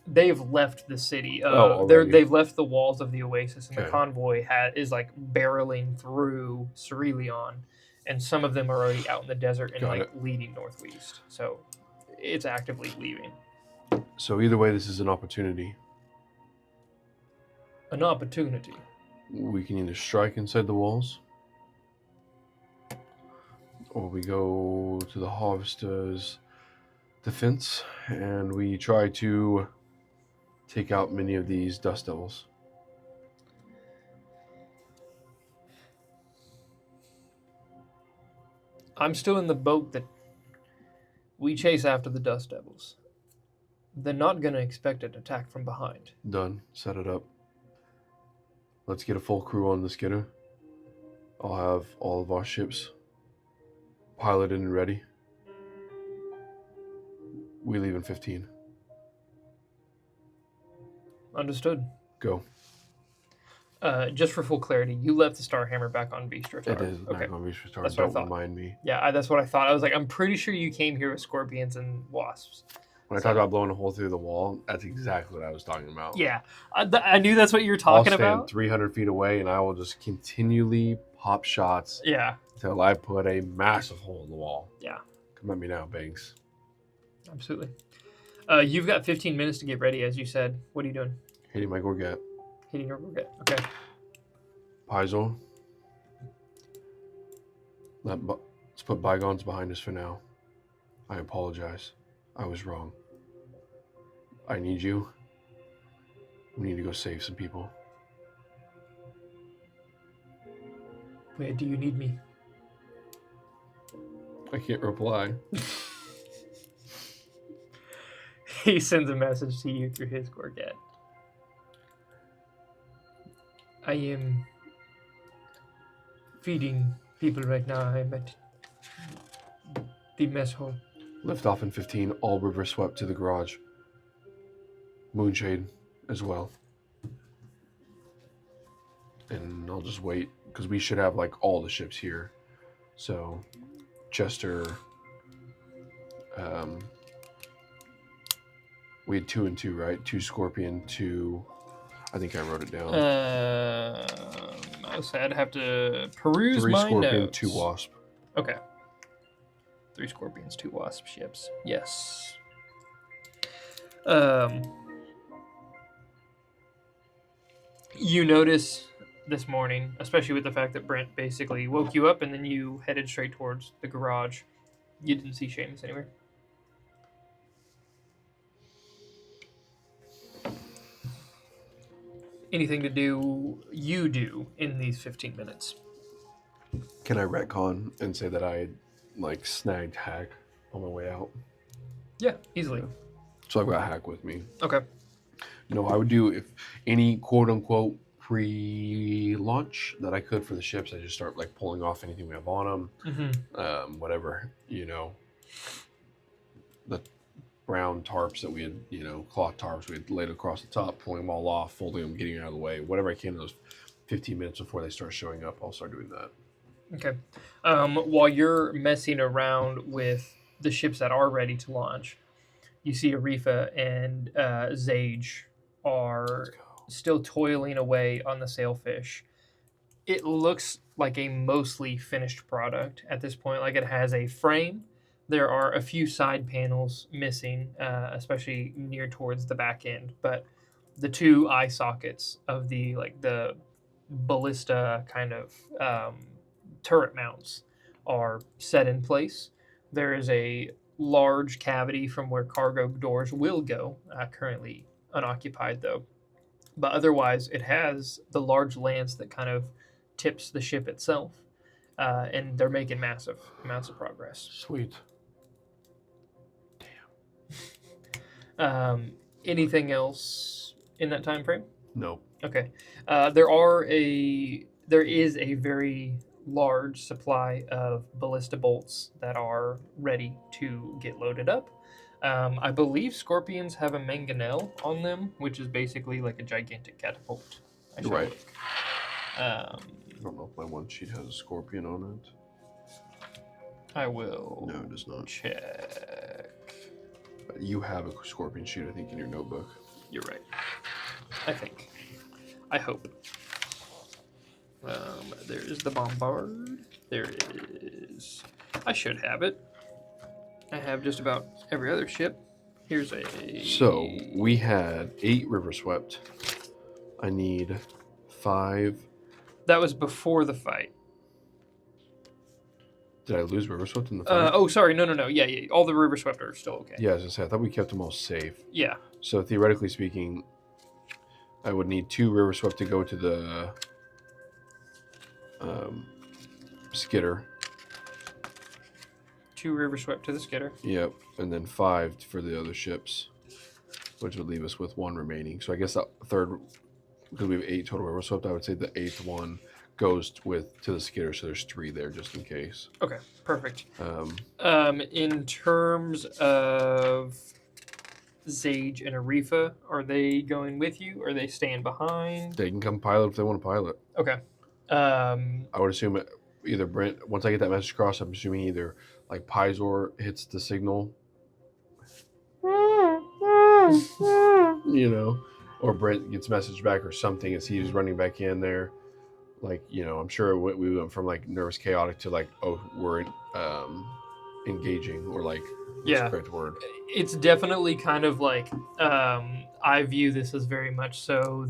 they've left the city. Already. They've left the walls of the oasis, and the Okay. convoy is like barreling through Cerelion, and some of them are already out in the desert and Got leading northeast. So it's actively leaving. So either way, this is an opportunity. An opportunity. We can either strike inside the walls, or we go to the harvesters' defense and we try to take out many of these dust devils. I'm still in the boat that we chase after the dust devils. They're not going to expect an attack from behind. Done. Set it up. Let's get a full crew on the Skidder. I'll have all of our ships piloted and ready. We leave in 15. Understood. Go. Just for full clarity, you left the Starhammer back on Vistra. It is back on Reach Star. That's what I Don't thought. remind me. Yeah, that's what I thought. I was like, I'm pretty sure you came here with scorpions and wasps. When I talked about blowing a hole through the wall, that's exactly what I was talking about. Yeah, I knew that's what you were I'll talking stand about. 300 feet away and I will just continually pop shots Yeah, until I put a massive hole in the wall. Yeah. Come at me now, Banks. absolutely. You've got 15 minutes to get ready, as you said. What are you doing? Hitting my Gorget. Hitting your Gorget. Okay. Paizo. Let's put bygones behind us for now. I apologize. I was wrong. I need you. We need to go save some people. Where do you need me? I can't reply. He sends a message to you through his Gorget. I am feeding people right now. I'm at the mess hall. Lift off in 15. All river swept to the garage. Moonshade as well. And I'll just wait because we should have like all the ships here. So Chester, we had 2 and 2, right? 2 Scorpion, 2. I think I wrote it down. I said I'd have to peruse 3 my Scorpion, notes. 2 Wasp. Okay. 3 Scorpions, 2 Wasp ships. Yes. You notice this morning, especially with the fact that Brent basically woke you up and then you headed straight towards the garage. You didn't see Seamus anywhere. Anything to do in these 15 minutes? Can I retcon and say that I like snagged Hack on my way out? Yeah, easily. So I've got Hack with me. Okay. You know, I would do if any quote unquote pre-launch that I could for the ships. I just start like pulling off anything we have on them, whatever, you know, the brown tarps that we had, you know, cloth tarps we had laid across the top, pulling them all off, folding them, getting out of the way, whatever I can in those 15 minutes before they start showing up, I'll start doing that. Okay. While you're messing around with the ships that are ready to launch, you see Arifa and Zage are still toiling away on the sailfish. It looks like a mostly finished product at this point. Like it has a frame. There are a few side panels missing, especially near towards the back end. But the 2 eye sockets of the ballista kind of turret mounts are set in place. There is a large cavity from where cargo doors will go, currently unoccupied though. But otherwise, it has the large lance that kind of tips the ship itself, and they're making massive amounts of progress. Sweet. Anything else in that time frame? No. Okay. There is a very large supply of ballista bolts that are ready to get loaded up. I believe scorpions have a mangonel on them, which is basically like a gigantic catapult. I shall Right. look. I don't know if my one sheet has a scorpion on it. I will. No, it does not. Check. You have a scorpion sheet, I think, in your notebook. You're right. I think. I hope. There is the bombard. There it is. I should have it. I have just about every other ship. Here's a... So, we had 8 river swept. I need 5. That was before the fight. Did I lose river swept in the fight? Oh, sorry. No. Yeah. All the river swept are still okay. Yeah, as I said, I thought we kept them all safe. Yeah. So, theoretically speaking, I would need 2 river swept to go to the skidder. 2 river swept to the skidder. Yep, and then 5 for the other ships, which would leave us with 1 remaining. So I guess that third, because we have 8 total river swept, I would say the 8th one goes to the skidder, so there's 3 there just in case. Okay, perfect. In terms of Zage and Arifa, are they going with you? Or are they staying behind? They can come pilot if they want to pilot. Okay. I would assume either Brent, once I get that message across, I'm assuming either like Pizor hits the signal, or Brent gets message back or something as he's running back in there. Like, I'm sure we went from like nervous chaotic to like, oh, we're engaging, or like, what's the correct word? It's definitely kind of like, I view this as very much so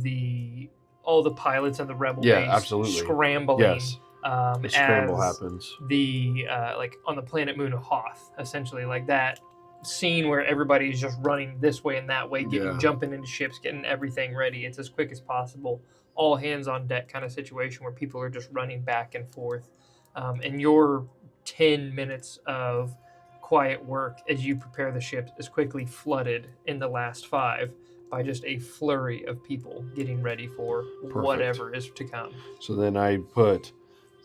all the pilots and the rebel base absolutely scrambling. Yes. The scramble as happens. The like on the planet moon of Hoth, essentially, like that scene where everybody's just running this way and that way, jumping into ships, getting everything ready. It's as quick as possible, all hands on deck kind of situation where people are just running back and forth. And your 10 minutes of quiet work as you prepare the ship is quickly flooded in the last 5 by just a flurry of people getting ready for whatever is to come. So then I put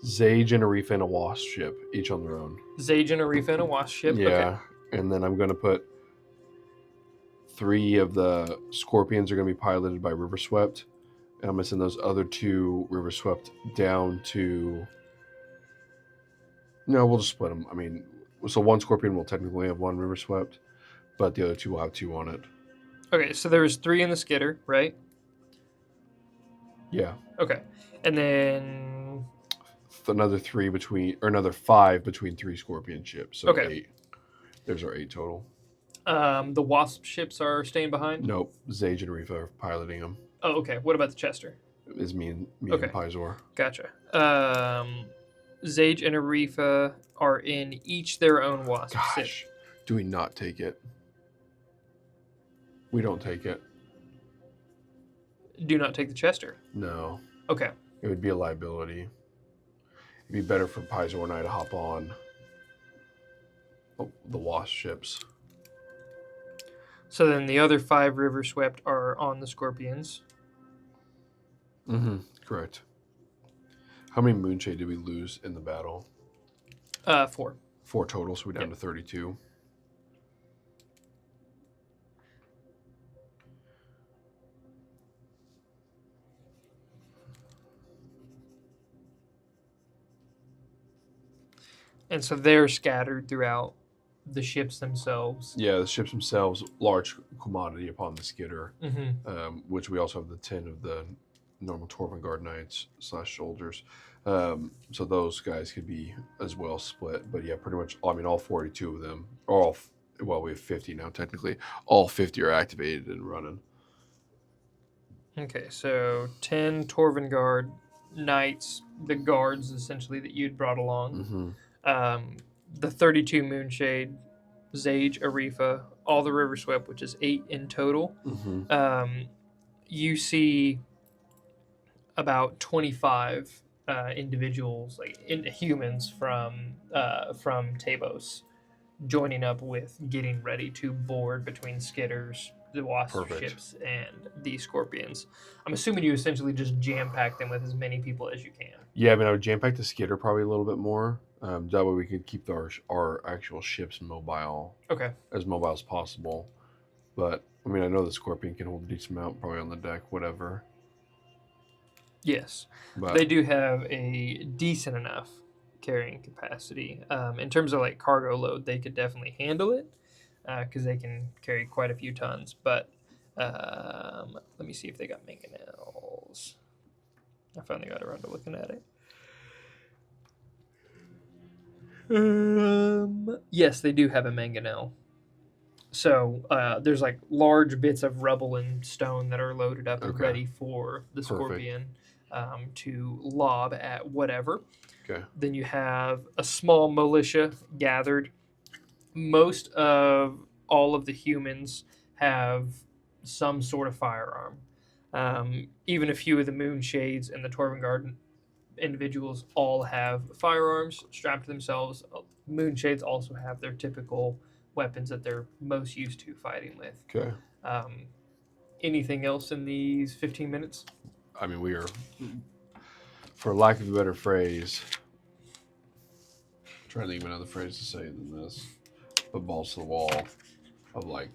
Zage and Arifa in a wasp ship, each on their own. Zage and Arifa in a wasp ship? Yeah. Okay. And then I'm going to put 3 of the Scorpions are going to be piloted by River Swept. And I'm going to send those other 2 River Swept down to... No, we'll just split them. I mean, so 1 Scorpion will technically have 1 River Swept, but the other 2 will have 2 on it. Okay, so there was 3 in the skidder, right? Yeah. Okay. And then... another 5 between 3 Scorpion ships. So okay. 8. There's our 8 total. The Wasp ships are staying behind? Nope. Zage and Arifa are piloting them. Oh, okay. What about the Chester? Is me and Pizor. Gotcha. Zage and Arifa are in each their own Wasp ship. Do we not take it? We don't take it. Do not take the Chester? No. Okay. It would be a liability. It'd be better for Pizor and I to hop on the Wasp ships. So then the other 5 River Swept are on the Scorpions. Mm-hmm. Correct. How many Moonshade did we lose in the battle? 4. 4 total, so we're down to 32. And so they're scattered throughout the ships themselves. Yeah, the ships themselves, large commodity upon the skidder, which we also have the 10 of the normal Torvin Guard Knights / soldiers. So those guys could be as well split. But yeah, pretty much, all 42 of them, we have 50 now technically. All 50 are activated and running. Okay, so 10 Torvin Guard Knights, the guards essentially that you'd brought along. The 32 Moonshade, Zage, Arifa, all the River Swept, which is 8 in total. You see about 25 individuals, like humans from Tebos, joining up with getting ready to board between skitters, the wasp Perfect. ships, and the scorpions. I'm assuming you essentially just jam pack them with as many people as you can. Yeah, I mean, I would jam pack the skitter probably a little bit more. That way we could keep our actual ships mobile Okay. as possible. But I mean, I know the scorpion can hold a decent amount, probably on the deck, whatever. Yes, But they do have a decent enough carrying capacity. In terms of like cargo load, they could definitely handle it because they can carry quite a few tons. But let me see if they got mangonels. I finally got around to looking at it. Yes, they do have a mangonel. So there's like large bits of rubble and stone that are loaded up and Okay. ready for the scorpion to lob at whatever. okay, Then you have a small militia gathered. Most of all of the humans have some sort of firearm. Even a few of the Moonshades and the Torvin Garden individuals all have firearms strapped to themselves. Moonshades also have their typical weapons that they're most used to fighting with. okay. Um, anything else in these 15 minutes? I mean, we are, for lack of a better phrase, trying to think of another phrase to say than this, but balls to the wall of like,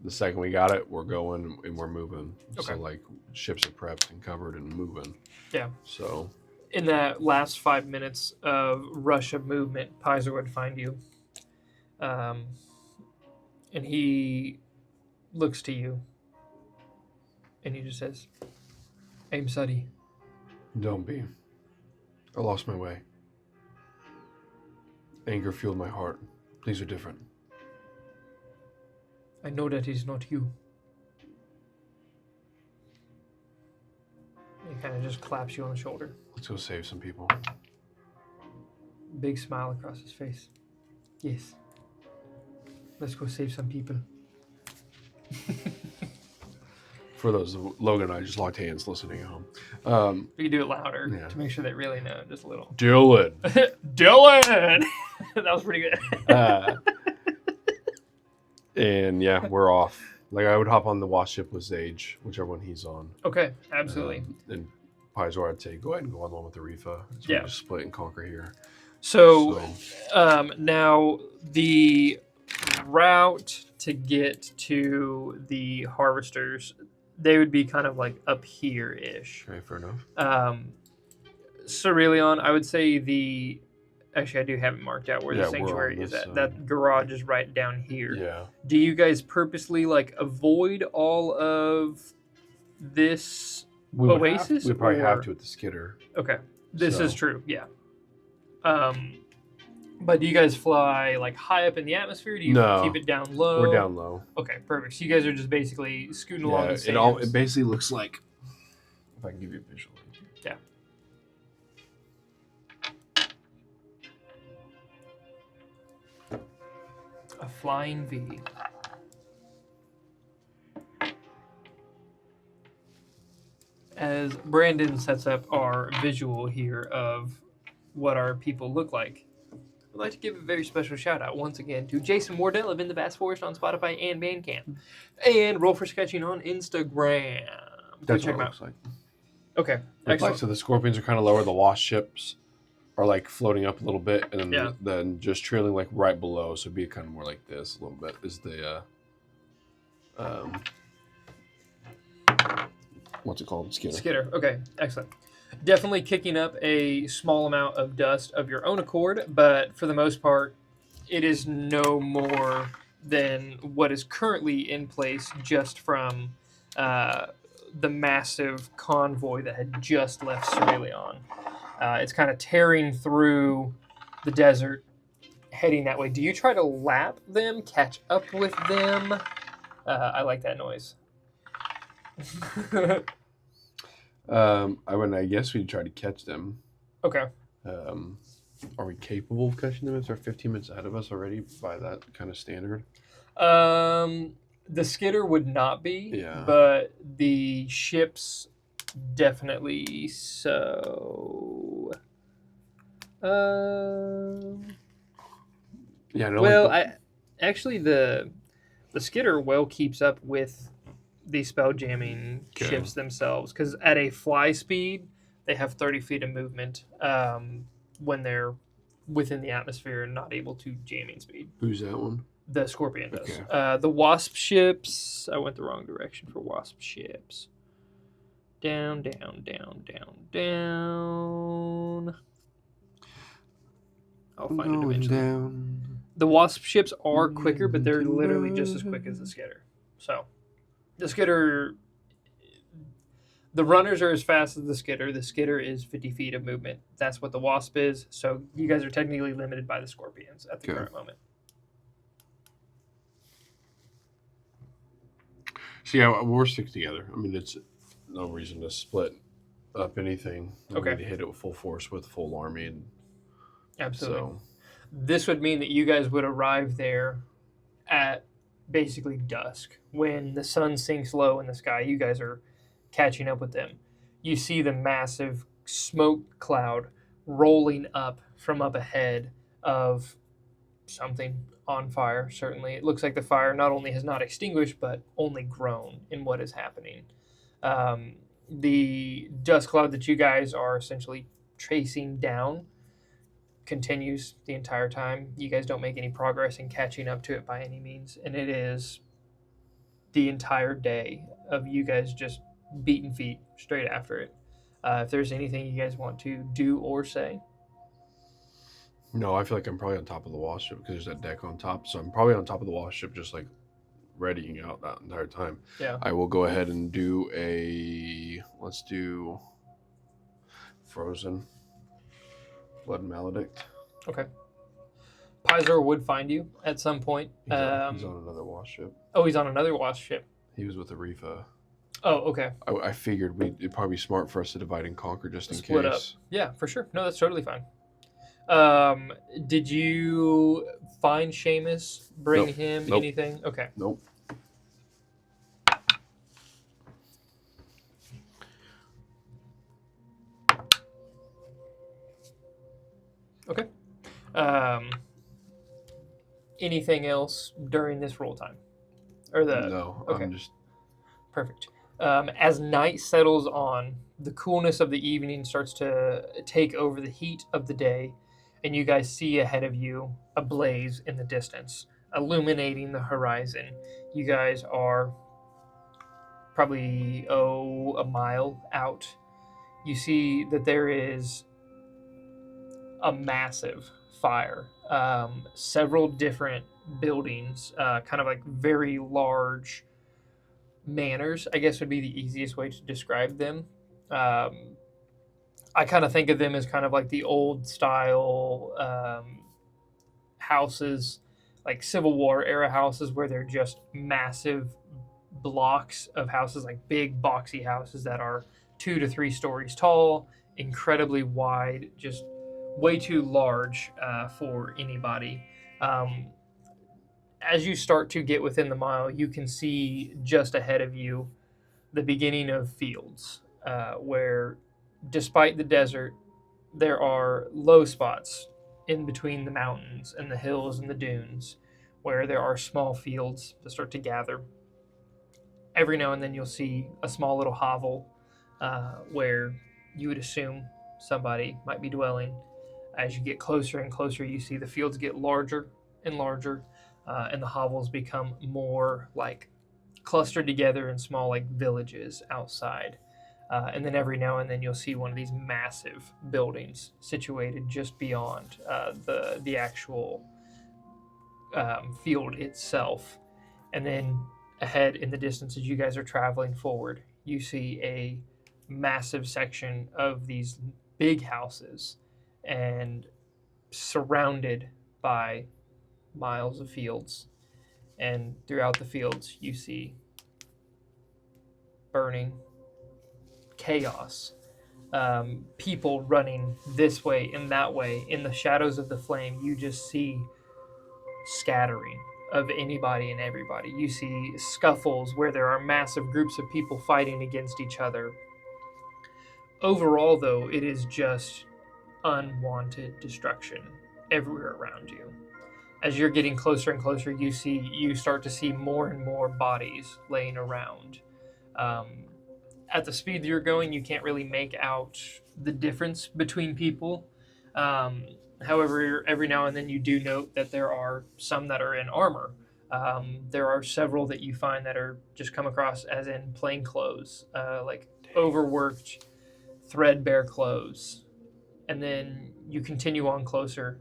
the second we got it, we're going and we're moving. Okay. So like ships are prepped and covered and moving. Yeah. So In that last 5 minutes of rush of movement, Pizer would find you. And he looks to you. And he just says, Aim Suddy. don't be. I lost my way. Anger fueled my heart. Things are different. I know that is not you. He kind of just claps you on the shoulder. Let's go save some people. Big smile across his face. Yes. Let's go save some people. For those, Logan and I just locked hands listening at home. We can do it louder Yeah. to make sure they really know, just a little. Dylan. Dylan! That was pretty good. And yeah, we're off. Like I would hop on the wasp ship with Zage, whichever one he's on. Okay, absolutely. And Pizor, I'd say go ahead and go on the one with the Rifa. So Yeah. we just split and conquer here. So now the route to get to the harvesters, they would be kind of like up here-ish. Okay, fair enough. Cerelion, I would say actually I do have it marked out where Yeah, the we're sanctuary on is this at. That garage is right down here. Yeah. Do you guys purposely like avoid all of this oasis? We probably have or- to with the skidder. Okay, this So- is true. Yeah. But do you guys fly like high up in the atmosphere? Do you No. keep it down low? We're down low. Okay, perfect. So you guys are just basically scooting along the Yeah, sands. it basically looks like, if I can give you a visual. Yeah. A flying V. As Brandon sets up our visual here of what our people look like, I'd like to give a very special shout out once again to Jason Wardell of In the Bass Forest on Spotify and Bandcamp, and Roll for Sketching on Instagram. Go That's check what them it out. looks like. Okay, Like, excellent. so the scorpions are kind of lower. The wasp ships are like floating up a little bit, and then Yeah. then just trailing like right below. So it'd be kind of more like this a little bit. Is the what's it called? Skidder. Skidder. Okay, excellent. Definitely kicking up a small amount of dust of your own accord, but for the most part, it is no more than what is currently in place just from the massive convoy that had just left Cerelion. It's kind of tearing through the desert, heading that way. Do you try to lap them, catch up with them? I like that noise. I guess we'd try to catch them. Okay. Are we capable of catching them if they're 15 minutes ahead of us already by that kind of standard? The skidder would not be, Yeah. but the ships Definitely so. Yeah, no, Well, I actually the skitter well keeps up with the spell jamming Okay. ships themselves because at a fly speed they have 30 feet of movement when they're within the atmosphere and not able to jamming speed. Who's that one? The Scorpion does. Okay. The Wasp ships. I went the wrong direction for Wasp ships. Down, down, down, down, down. I'll find it Going eventually. down. The Wasp ships are quicker, but they're literally just as quick as the Skitter. So, the Skitter, the runners are as fast as the Skitter. The Skitter is 50 feet of movement. That's what the Wasp is. So, you guys are technically limited by the Scorpions at the Okay. current moment. So yeah, we're stick together. I mean, it's no reason to split up anything. We Okay. need to hit it with full force with full army, and Absolutely. so This would mean that you guys would arrive there at basically dusk. When the sun sinks low in the sky, you guys are catching up with them. You see the massive smoke cloud rolling up from up ahead of something on fire, certainly. It looks like the fire not only has not extinguished, but only grown in what is happening. The dust cloud that you guys are essentially chasing down continues the entire time. You guys don't make any progress in catching up to it by any means, and it is the entire day of you guys just beating feet straight after it. If there's anything you guys want to do or say, no, I feel like I'm probably on top of the Wasp ship because there's that deck on top. So I'm probably on top of the Wasp ship, just like readying out that entire time. yeah, I will go ahead and do let's do Frozen Blood Maledict. okay. Pizor would find you at some point. He's on another Wasp ship. Oh, he's on another Wasp ship. He was with Arifa. Oh, okay. I figured it'd probably be smart for us to divide and conquer just in Split up. case. Yeah, for sure. No, that's totally fine. Did you find Seamus? Bring Nope. him Nope. anything? Okay. Nope. Okay. Anything else during this roll time? Or the No, okay. I'm just Perfect. As night settles on, the coolness of the evening starts to take over the heat of the day, and you guys see ahead of you a blaze in the distance, illuminating the horizon. You guys are probably, a mile out. You see that there is a massive fire. Several different buildings, kind of like very large manors, I guess would be the easiest way to describe them. I kind of think of them as kind of like the old style houses, like Civil War era houses, where they're just massive blocks of houses, like big boxy houses that are 2 to 3 stories tall, incredibly wide, just way too large for anybody. As you start to get within the mile, you can see just ahead of you the beginning of fields where, despite the desert, there are low spots in between the mountains and the hills and the dunes where there are small fields that start to gather. Every now and then you'll see a small little hovel where you would assume somebody might be dwelling. As you get closer and closer, you see the fields get larger and larger, and the hovels become more like clustered together in small like villages outside. And then every now and then you'll see one of these massive buildings situated just beyond the actual field itself. And then ahead in the distance, as you guys are traveling forward, you see a massive section of these big houses and surrounded by miles of fields. And throughout the fields, you see burning, chaos, people running this way and that way. In the shadows of the flame, you just see scattering of anybody and everybody. You see scuffles where there are massive groups of people fighting against each other. Overall, though, it is just unwanted destruction everywhere around you. As you're getting closer and closer, you start to see more and more bodies laying around. Um, at the speed that you're going, you can't really make out the difference between people. Um, However, every now and then you do note that there are some that are in armor. There are several that you find that are just come across as in plain clothes, like overworked, threadbare clothes. And then you continue on closer.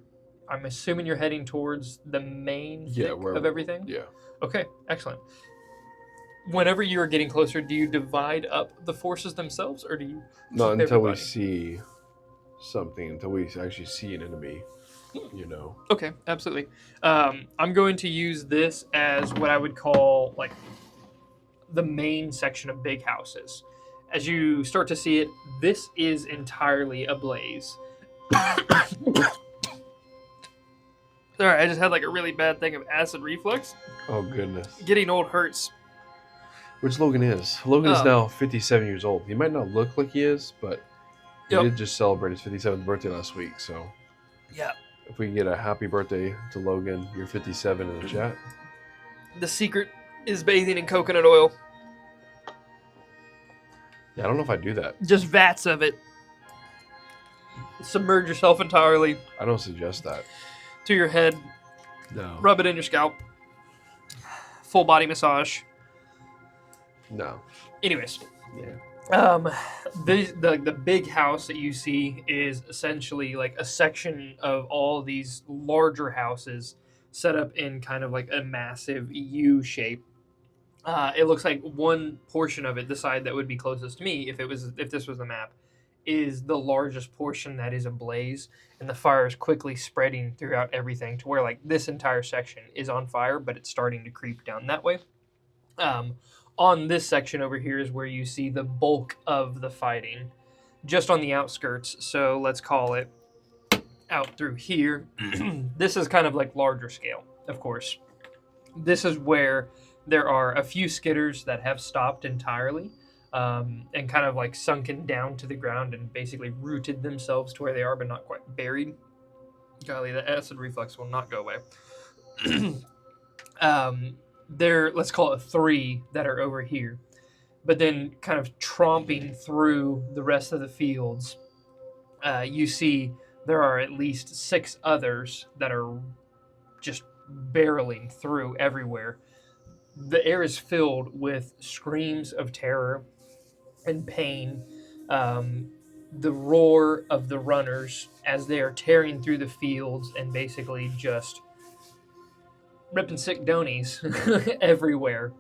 I'm assuming you're heading towards the main thick of everything? Yeah. Okay, excellent. Whenever you are getting closer, do you divide up the forces themselves, or do you Not keep until we everybody? see something, until we actually see an enemy, you know. Okay, absolutely. I'm going to use this as what I would call like the main section of big houses. As you start to see it, this is entirely ablaze. Sorry, I just had like a really bad thing of acid reflux. Oh, goodness. Getting old hurts. Which Logan is. Logan is now 57 years old. He might not look like he is, but he did just celebrate his 57th birthday last week, so... Yeah. If we can get a happy birthday to Logan, you're 57 in the chat. The secret is bathing in coconut oil. Yeah, I don't know if I do that. Just vats of it. Submerge yourself entirely I don't suggest that. to your head. No. Rub it in your scalp. Full body massage. No. Anyways. Yeah. The big house that you see is essentially like a section of all these larger houses set up in kind of like a massive U shape. It looks like one portion of it, the side that would be closest to me, if this was the map, is the largest portion that is ablaze, and the fire is quickly spreading throughout everything to where like this entire section is on fire, but it's starting to creep down that way. On this section over here is where you see the bulk of the fighting, just on the outskirts. So let's call it out through here. This is kind of like larger scale, of course. This is where there are a few skitters that have stopped entirely and kind of like sunken down to the ground and basically rooted themselves to where they are, but not quite buried. Golly, the acid reflux will not go away. Let's call it 3 that are over here, but then kind of tromping through the rest of the fields, you see there are at least 6 others that are just barreling through everywhere. The air is filled with screams of terror and pain. The roar of the runners as they are tearing through the fields and basically just ripping sick donies everywhere.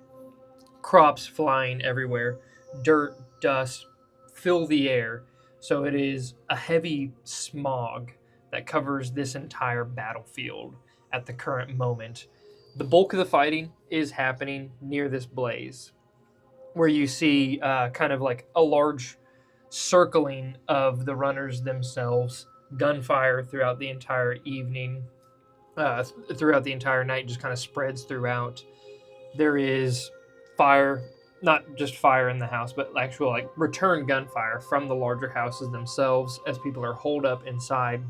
Crops flying everywhere. Dirt, dust fill the air. So it is a heavy smog that covers this entire battlefield at the current moment. The bulk of the fighting is happening near this blaze, where you see kind of like a large circling of the runners themselves, gunfire throughout the entire evening, throughout the entire night, just kind of spreads throughout. There is fire, not just fire in the house, but actual like return gunfire from the larger houses themselves as people are holed up inside.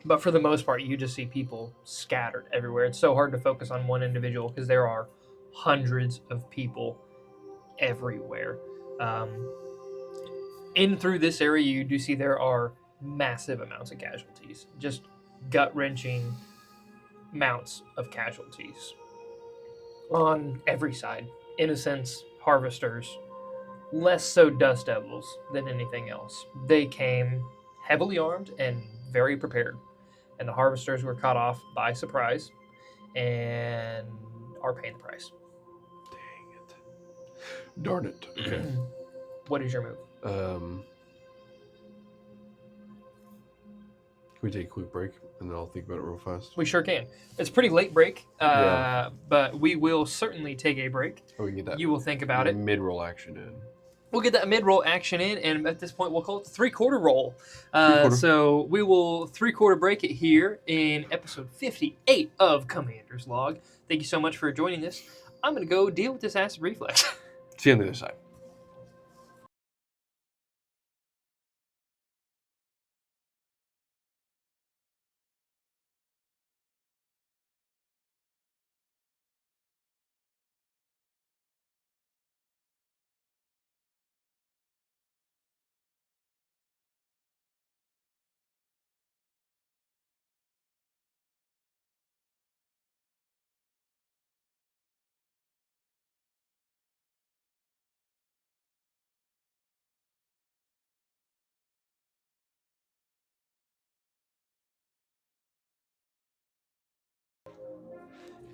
But for the most part, you just see people scattered everywhere. It's so hard to focus on one individual because there are hundreds of people everywhere. In through this area, you do see there are massive amounts of casualties. Just gut-wrenching amounts of casualties on every side. Innocents, harvesters, less so dust devils than anything else. They came heavily armed and very prepared, and the harvesters were caught off by surprise and are paying the price. Dang it. Darn it. Okay. What is your move? Can we take a quick break and then I'll think about it real fast? We sure can. It's a pretty late break, Yeah. but we will certainly take a break. Oh, we can get that. You will think about it. Mid-roll action in. We'll get that mid-roll action in, and at this point, we'll call it the three-quarter roll. Three-quarter. So we will three-quarter break it here in episode 58 of Commander's Log. Thank you so much for joining us. I'm going to go deal with this acid reflex. See you on the other side.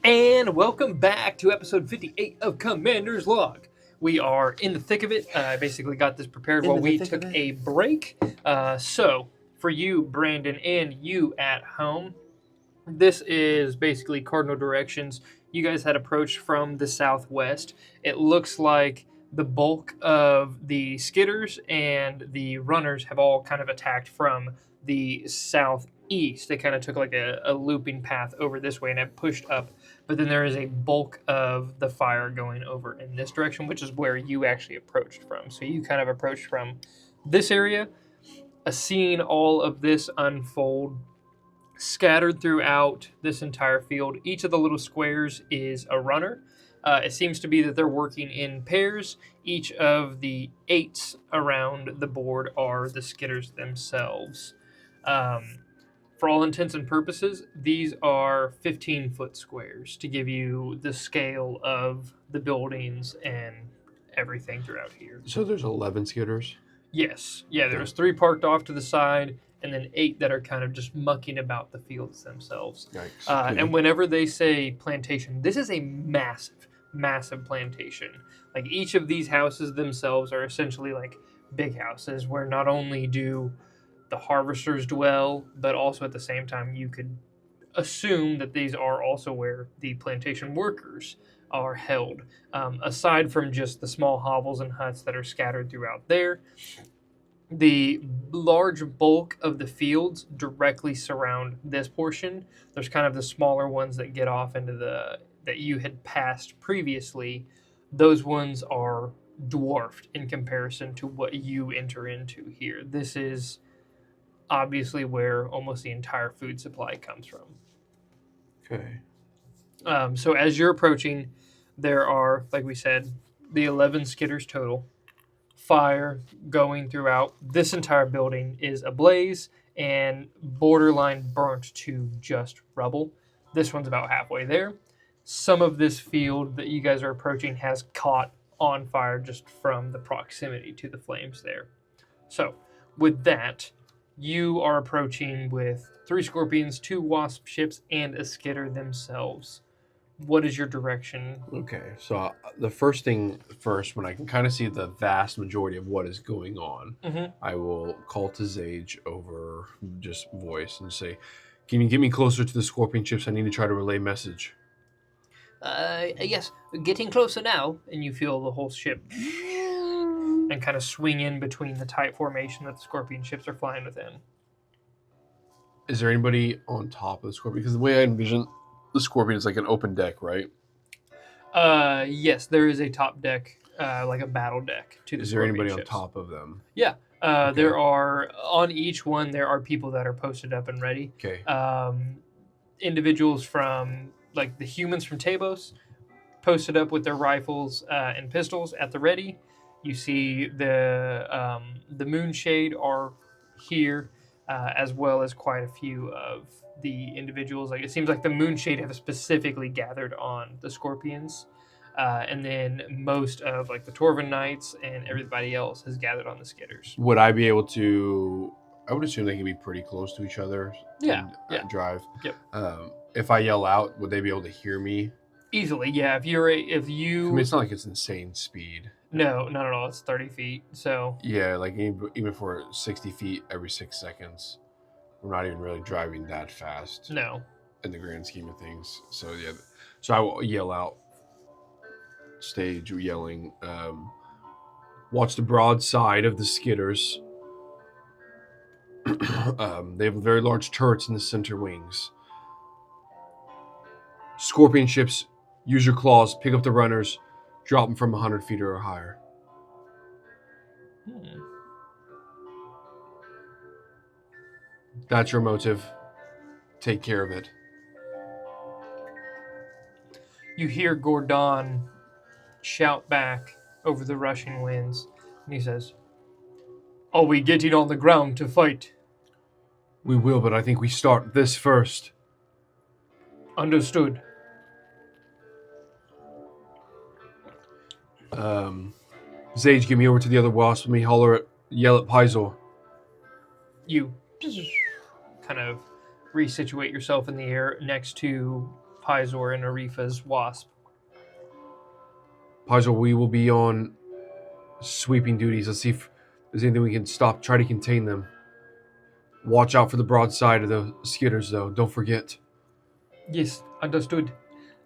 And welcome back to episode 58 of Commander's Log. We are in the thick of it. I basically got this prepared while we took a break. So, for you, Brandon, and you at home, this is basically cardinal directions. You guys had approached from the southwest. It looks like the bulk of the skidders and the runners have all kind of attacked from the southeast. They kind of took like a looping path over this way and have pushed up. But then there is a bulk of the fire going over in this direction, which is where you actually approached from. So you kind of approached from this area, seeing all of this unfold scattered throughout this entire field. Each of the little squares is a runner. It seems to be that they're working in pairs. Each of the 8s around the board are the skidders themselves. For all intents and purposes, these are 15-foot squares to give you the scale of the buildings and everything throughout here. So there's 11 skidders? Yes. Yeah, there's 3 parked off to the side, and then 8 that are kind of just mucking about the fields themselves. Yikes. And whenever they say plantation, this is a massive, massive plantation. Like, each of these houses themselves are essentially like big houses where not only do the harvesters dwell, but also at the same time you could assume that these are also where the plantation workers are held. Aside from just the small hovels and huts that are scattered throughout there, the large bulk of the fields directly surround this portion. There's kind of the smaller ones that get off into that you had passed previously. Those ones are dwarfed in comparison to what you enter into here. This is obviously where almost the entire food supply comes from. Okay. So as you're approaching, there are, like we said, the 11 skidders total. Fire going throughout. This entire building is ablaze and borderline burnt to just rubble. This one's about halfway there. Some of this field that you guys are approaching has caught on fire just from the proximity to the flames there. So, with that, you are approaching with 3 scorpions, 2 wasp ships, and a skidder themselves. What is your direction? Okay, so the first thing first, when I can kind of see the vast majority of what is going on, I will call to Zage over just voice and say, "Can you get me closer to the scorpion ships? I need to try to relay message." Yes, getting closer now, and you feel the whole ship and kind of swing in between the tight formation that the scorpion ships are flying within. Is there anybody on top of the scorpion? Because the way I envision the scorpion is like an open deck, right? Yes, there is a top deck, like a battle deck to the Is there scorpion anybody ships. on top of them? Yeah. Okay. There are, on each one, there are people that are posted up and ready. Okay. Individuals from, like the humans from Tebos, posted up with their rifles and pistols at the ready. You see the Moonshade are here, as well as quite a few of the individuals. Like, it seems like the Moonshade have specifically gathered on the Scorpions, and then most of like the Torvin Knights and everybody else has gathered on the Skidders. Would I be able to? I would assume they can be pretty close to each other. Yeah. And drive. Yep. If I yell out, would they be able to hear me? Easily, yeah. If you I mean, it's not like it's insane speed. No, not at all. It's 30 feet. So yeah, like even if we're 60 feet every 6 seconds, we're not even really driving that fast. No. In the grand scheme of things. So yeah, so I will yell out. Stage yelling. Watch the broad side of the skidders. They have very large turrets in the center wings. Scorpion ships, use your claws, pick up the runners, drop them from 100 feet or higher. That's your motive. Take care of it. You hear Gordon shout back over the rushing winds, and he says, "Are we getting on the ground to fight?" We will, but I think we start this first. Understood. Zage, give me over to the other wasp. Let me yell at Pizor. You kind of resituate yourself in the air next to Pizor and Arifa's wasp. Paizo, we will be on sweeping duties. Let's see if there's anything we can stop. Try to contain them. Watch out for the broadside of the skitters, though. Don't forget. Yes, understood.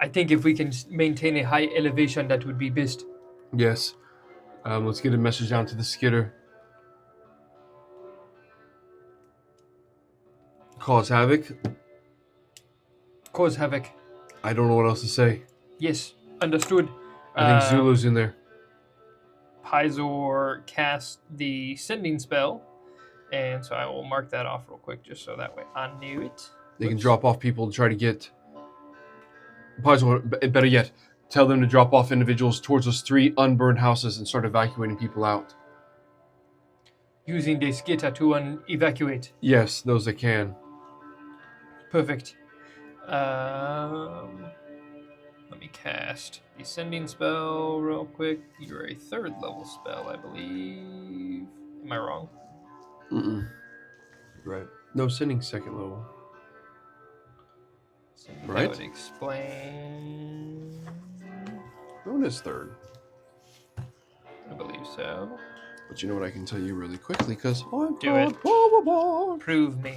I think if we can maintain a high elevation, that would be best. Yes. Let's get a message down to the skitter. Cause havoc. Cause havoc. I don't know what else to say. Yes, understood. I think Zulu's in there. Pizor cast the sending spell, and so I will mark that off real quick just so that way I knew it. They can drop off people to try to get... Paizo, better yet, tell them to drop off individuals towards those 3 unburned houses and start evacuating people out. Using the skitter to evacuate. Yes, those that can. Perfect. Let me cast the sending spell real quick. You're a 3rd level spell, I believe. Am I wrong? Mm-mm. Right. No, sending 2nd level. Right? That would explain... No, it is 3rd. I believe so. But you know what I can tell you really quickly, because I'm Do it. probable. Prove me.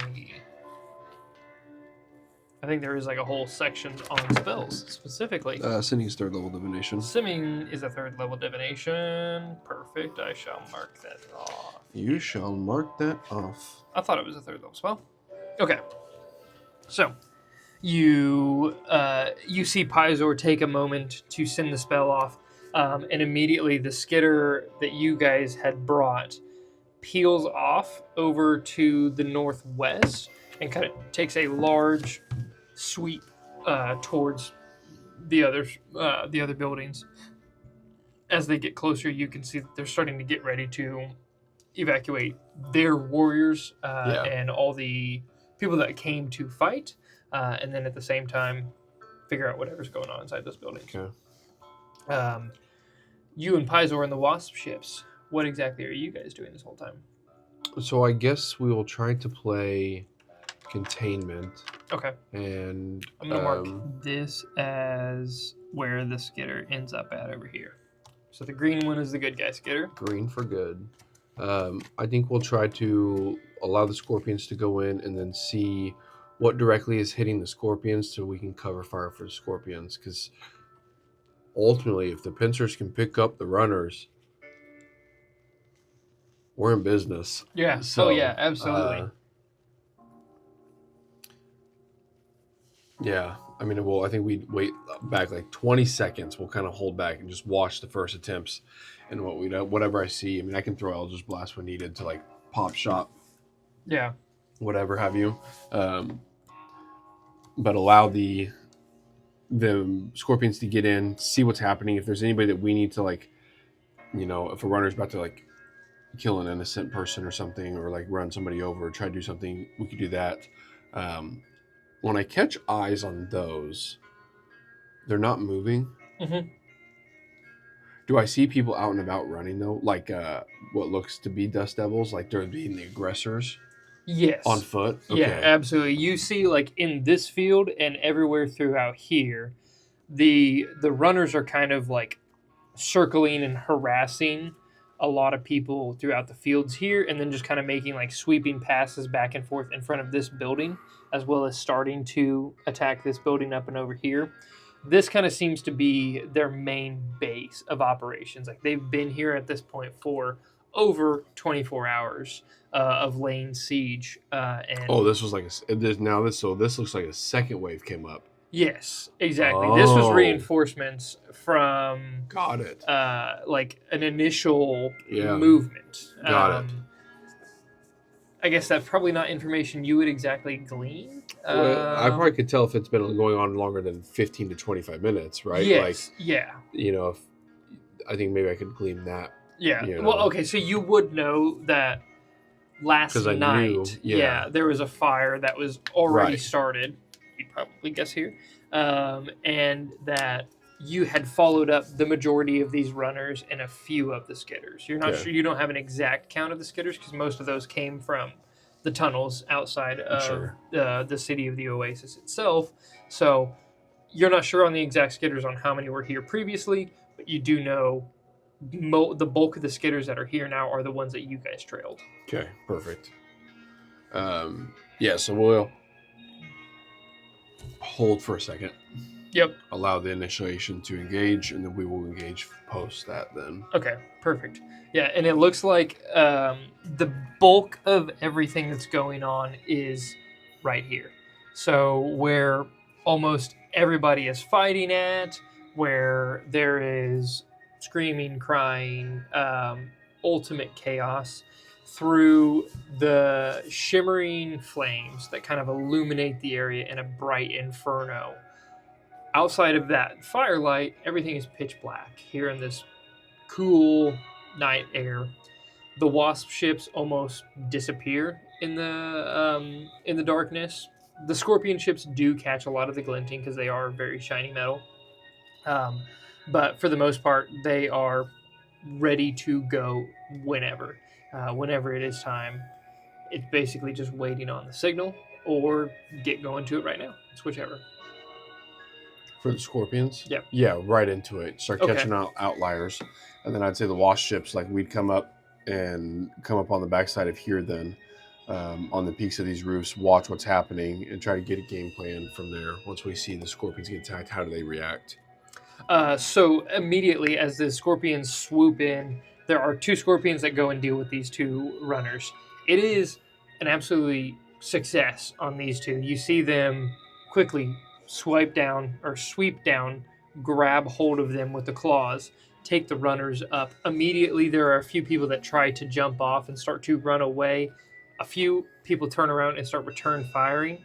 I think there is like a whole section on spells specifically. Sending is 3rd level divination. Simming is a 3rd level divination. Perfect. I shall mark that off. You shall mark that off. I thought it was a 3rd level spell. Okay. So, you see Pizor take a moment to send the spell off, and immediately the skitter that you guys had brought peels off over to the northwest and kind of takes a large sweep towards the other buildings. As they get closer, you can see that they're starting to get ready to evacuate their warriors and all the people that came to fight, and then at the same time figure out whatever's going on inside those buildings. Okay. You and Pizor in the Wasp ships. What exactly are you guys doing this whole time? So I guess we will try to play containment. Okay. And I'm going to mark this as where the skitter ends up at over here. So the green one is the good guy skitter. Green for good. I think we'll try to allow the scorpions to go in and then see what directly is hitting the scorpions so we can cover fire for the scorpions. Because ultimately, if the pincers can pick up the runners, we're in business. Yeah. So, yeah, absolutely. Yeah. I mean, I think we'd wait back like 20 seconds. We'll kind of hold back and just watch the first attempts. And whatever I see, I mean, I can throw Eldritch Blast when needed to like pop shot. Yeah. Whatever have you. But allow the scorpions to get in, see what's happening. If there's anybody that we need to like, if a runner's about to like kill an innocent person or something, or like run somebody over or try to do something, we could do that. When I catch eyes on those, they're not moving. Mm-hmm. Do I see people out and about running though? Like what looks to be Dust Devils, like they're being the aggressors? Yes. On foot? Okay. Yeah, absolutely. You see, like in this field and everywhere throughout here, the runners are kind of like circling and harassing a lot of people throughout the fields here, and then just kind of making like sweeping passes back and forth in front of this building, as well as starting to attack this building up and over here. This kind of seems to be their main base of operations. Like they've been here at this point for over 24 hours of laying siege. And this was like this looks like a second wave came up. Yes, exactly. This was reinforcements from. Got it. Like an initial movement. Got it. I guess that's probably not information you would exactly glean. I probably could tell if it's been going on longer than 15 to 25 minutes, right? Yes. Like, yeah. If I think maybe I could glean that. Yeah. Well, okay, so you would know that last night, there was a fire that was already started. You'd probably guess here. And that you had followed up the majority of these runners and a few of the skitters. You're not sure, you don't have an exact count of the skitters because most of those came from the tunnels outside of the city of the Oasis itself. So You're not sure on the exact skitters on how many were here previously, but you do know the bulk of the skitters that are here now are the ones that you guys trailed. Okay, perfect. Yeah, so we'll hold for a second. Yep. Allow the initiation to engage, and then we will engage post that then. Okay, perfect. Yeah, and it looks like the bulk of everything that's going on is right here. So where almost everybody is fighting at, where there is screaming, crying, ultimate chaos, through the shimmering flames that kind of illuminate the area in a bright inferno. Outside of that firelight, everything is pitch black here in this cool night air. The wasp ships almost disappear in the darkness. The scorpion ships do catch a lot of the glinting because they are very shiny metal. But for the most part, they are ready to go whenever it is time. It's basically just waiting on the signal or get going to it right now. It's whichever. For the scorpions? Yep. Yeah, right into it. Start Okay. catching out outliers. And then I'd say the wasp ships, like we'd come up on the backside of here then, on the peaks of these roofs, watch what's happening and try to get a game plan from there. Once we see the scorpions get attacked, how do they react? So immediately as the scorpions swoop in, there are two scorpions that go and deal with these two runners. It is an absolutely success on these two. You see them quickly sweep down, grab hold of them with the claws, take the runners up. Immediately there are a few people that try to jump off and start to run away. A few people turn around and start return firing.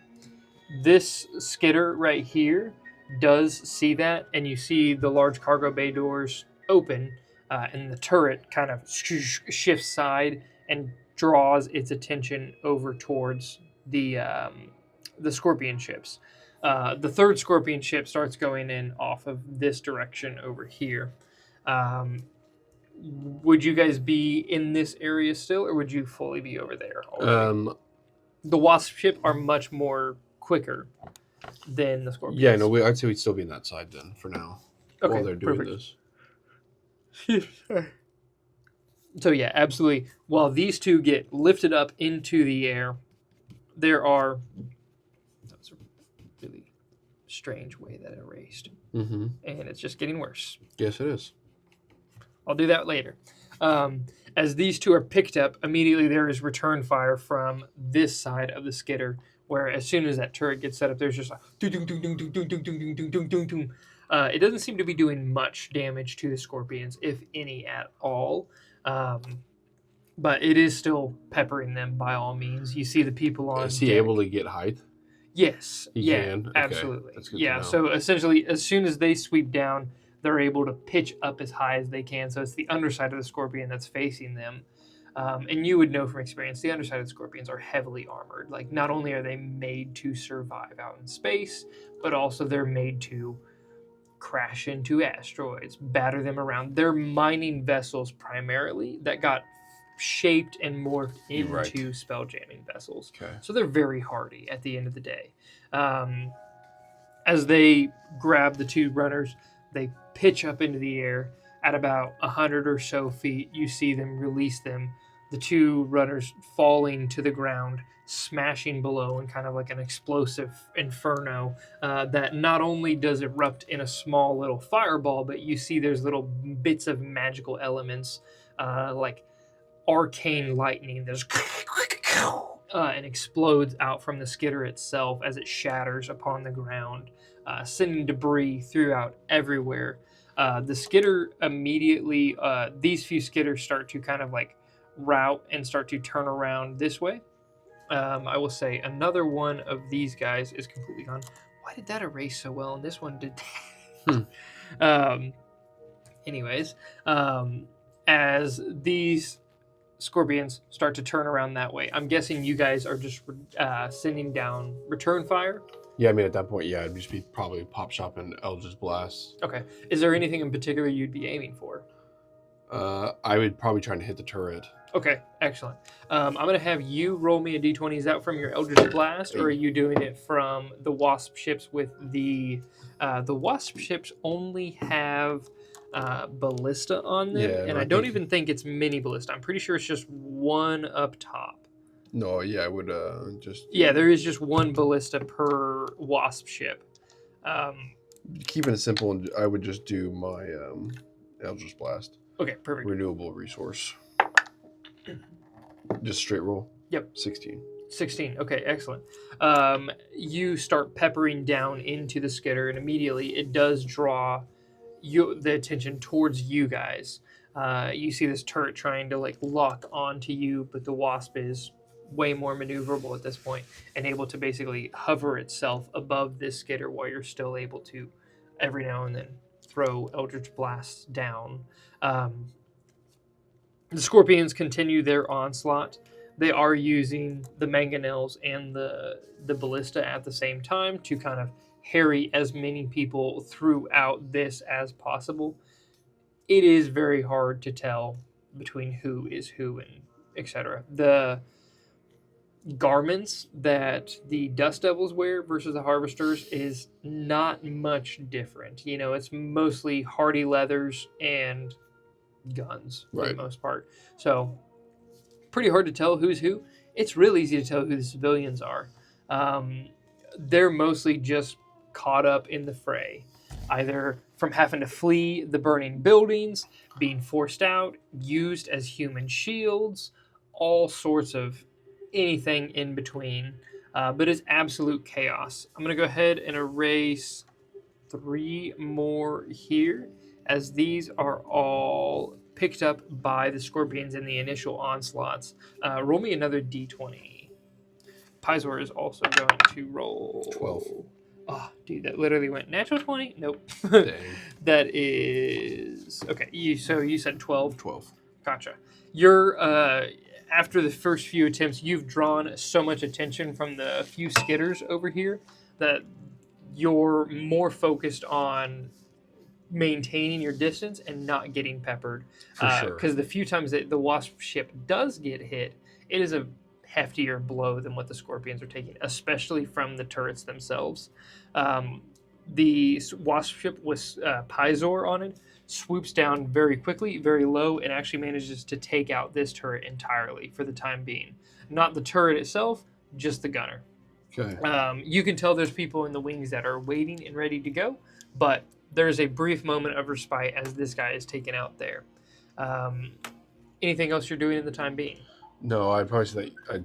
This skitter right here does see that, and you see the large cargo bay doors open, and the turret kind of shifts side and draws its attention over towards the scorpion ships. The third scorpion ship starts going in off of this direction over here. Would you guys be in this area still, or would you fully be over there already? The wasp ship are much more quicker than the scorpions. Yeah, no, I'd say we'd still be in that side then for now. Okay, while they're doing perfect. this. So yeah, absolutely. While these two get lifted up into the air, there are... That was a really strange way that it erased. Mm-hmm. And it's just getting worse. Yes, it is. I'll do that later. As these two are picked up, immediately there is return fire from this side of the skitter, where as soon as that turret gets set up, there's just like it doesn't seem to be doing much damage to the scorpions, if any at all. But it is still peppering them by all means. You see the people on Is he deck. able to get height? Yes. He can? Okay. Absolutely. That's good Yeah, to know. so essentially, as soon as they sweep down, they're able to pitch up as high as they can. So it's the underside of the scorpion that's facing them. And you would know from experience, the underside of the scorpions are heavily armored. Like, not only are they made to survive out in space, but also they're made to crash into asteroids, batter them around. They're mining vessels primarily that got shaped and morphed into Right. spell-jamming vessels. Okay. So they're very hardy at the end of the day. As they grab the two runners, they pitch up into the air. At about 100 or so feet, you see them release them. The two runners falling to the ground, smashing below in kind of like an explosive inferno that not only does erupt in a small little fireball, but you see there's little bits of magical elements like arcane lightning that and explodes out from the skitter itself as it shatters upon the ground, sending debris throughout everywhere. The skitter immediately, these few skitters start to kind of like route and start to turn around this way. I will say another one of these guys is completely gone. Why did that erase so well and this one did anyways, as these scorpions start to turn around that way, I'm guessing you guys are just sending down return fire. Yeah, I mean, at that point, yeah, it'd just be probably Pop Shop and Eldritch Blast. Okay. Is there anything in particular you'd be aiming for? I would probably try to hit the turret. Okay, excellent. I'm going to have you roll me a d20. Is that from your Eldritch Blast, or are you doing it from the Wasp ships with the... the Wasp ships only have ballista on them, Yeah, and I don't even think it's mini ballista. I'm pretty sure it's just one up top. No, yeah, I would just... Yeah, there is just one ballista per Wasp ship. Keeping it simple, and I would just do my Eldritch Blast. Okay, perfect. Renewable resource. Just straight roll? Yep. 16. 16. Okay, excellent. You start peppering down into the skitter, and immediately it does draw the attention towards you guys. You see this turret trying to like lock onto you, but the Wasp is way more maneuverable at this point and able to basically hover itself above this skitter while you're still able to every now and then throw Eldritch Blasts down. The Scorpions continue their onslaught. They are using the mangonels and the ballista at the same time to kind of harry as many people throughout this as possible. It is very hard to tell between who is who and etc. The garments that the Dust Devils wear versus the Harvesters is not much different. You know, it's mostly hardy leathers and guns for the most part. So pretty hard to tell who's who. It's real easy to tell who the civilians are. They're mostly just caught up in the fray, either from having to flee the burning buildings, being forced out, used as human shields, all sorts of anything in between. But it's absolute chaos. I'm going to go ahead and erase 3 more here, as these are all picked up by the Scorpions in the initial onslaughts. Roll me another d20. Pizor is also going to roll 12. Oh, dude, that literally went natural 20? Nope. That is... Okay, so you said 12? 12. Gotcha. You're, after the first few attempts, you've drawn so much attention from the few skitters over here that you're more focused on maintaining your distance and not getting peppered. For sure. Because the few times that the Wasp ship does get hit, it is a heftier blow than what the Scorpions are taking, especially from the turrets themselves. The Wasp ship with Pizor on it swoops down very quickly, very low, and actually manages to take out this turret entirely for the time being. Not the turret itself, just the gunner. Okay. You can tell there's people in the wings that are waiting and ready to go, but there's a brief moment of respite as this guy is taken out there. Anything else you're doing in the time being? No, I'd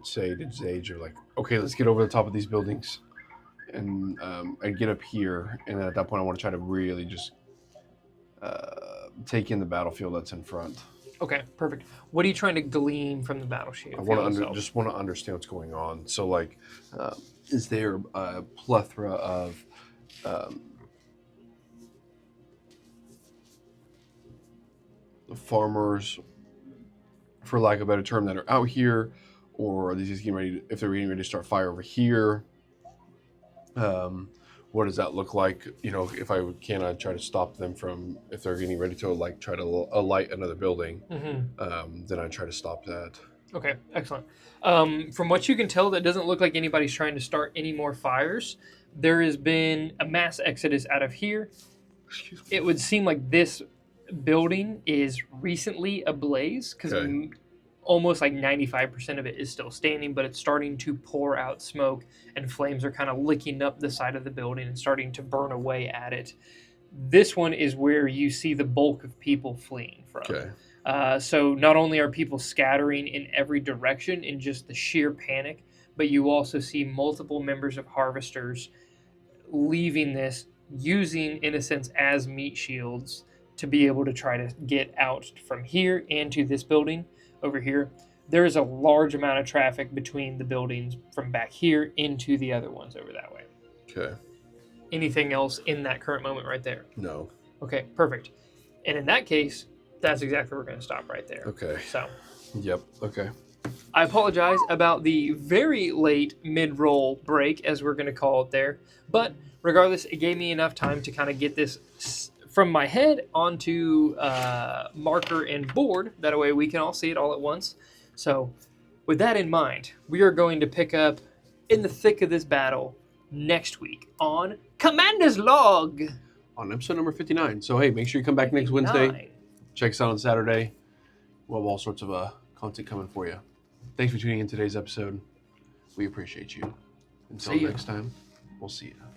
say to Sage, like, okay, let's get over the top of these buildings, and I'd get up here, and then at that point, I want to try to really just take in the battlefield that's in front. Okay, perfect. What are you trying to glean from the battleship? I want to just want to understand what's going on. So, like, is there a plethora of farmers, for lack of a better term, that are out here, or are they just getting ready if they're getting ready to start fire over here? What does that look like? You know, if I try to stop them from, if they're getting ready to like try to alight another building, then I try to stop that. Okay, excellent. From what you can tell, that doesn't look like anybody's trying to start any more fires. There has been a mass exodus out of here. It would seem like this building is recently ablaze because almost like 95% of it is still standing, but it's starting to pour out smoke and flames are kind of licking up the side of the building and starting to burn away at it. This one is where you see the bulk of people fleeing from. Okay. So not only are people scattering in every direction in just the sheer panic, but you also see multiple members of Harvesters leaving this, using, in a sense, as meat shields to be able to try to get out from here and to this building over here. There is a large amount of traffic between the buildings from back here into the other ones over that way. Okay. Anything else in that current moment right there? No. Okay, perfect. And in that case, that's exactly where we're going to stop right there. Okay. So. Yep. Okay. I apologize about the very late mid-roll break, as we're going to call it there. But regardless, it gave me enough time to kind of get this from my head onto marker and board. That way we can all see it all at once. So with that in mind, we are going to pick up in the thick of this battle next week on Commander's Log. On episode number 59. So, hey, make sure you come back next Wednesday. Check us out on Saturday. We'll have all sorts of content coming for you. Thanks for tuning in today's episode. We appreciate you. Until next time, we'll see you.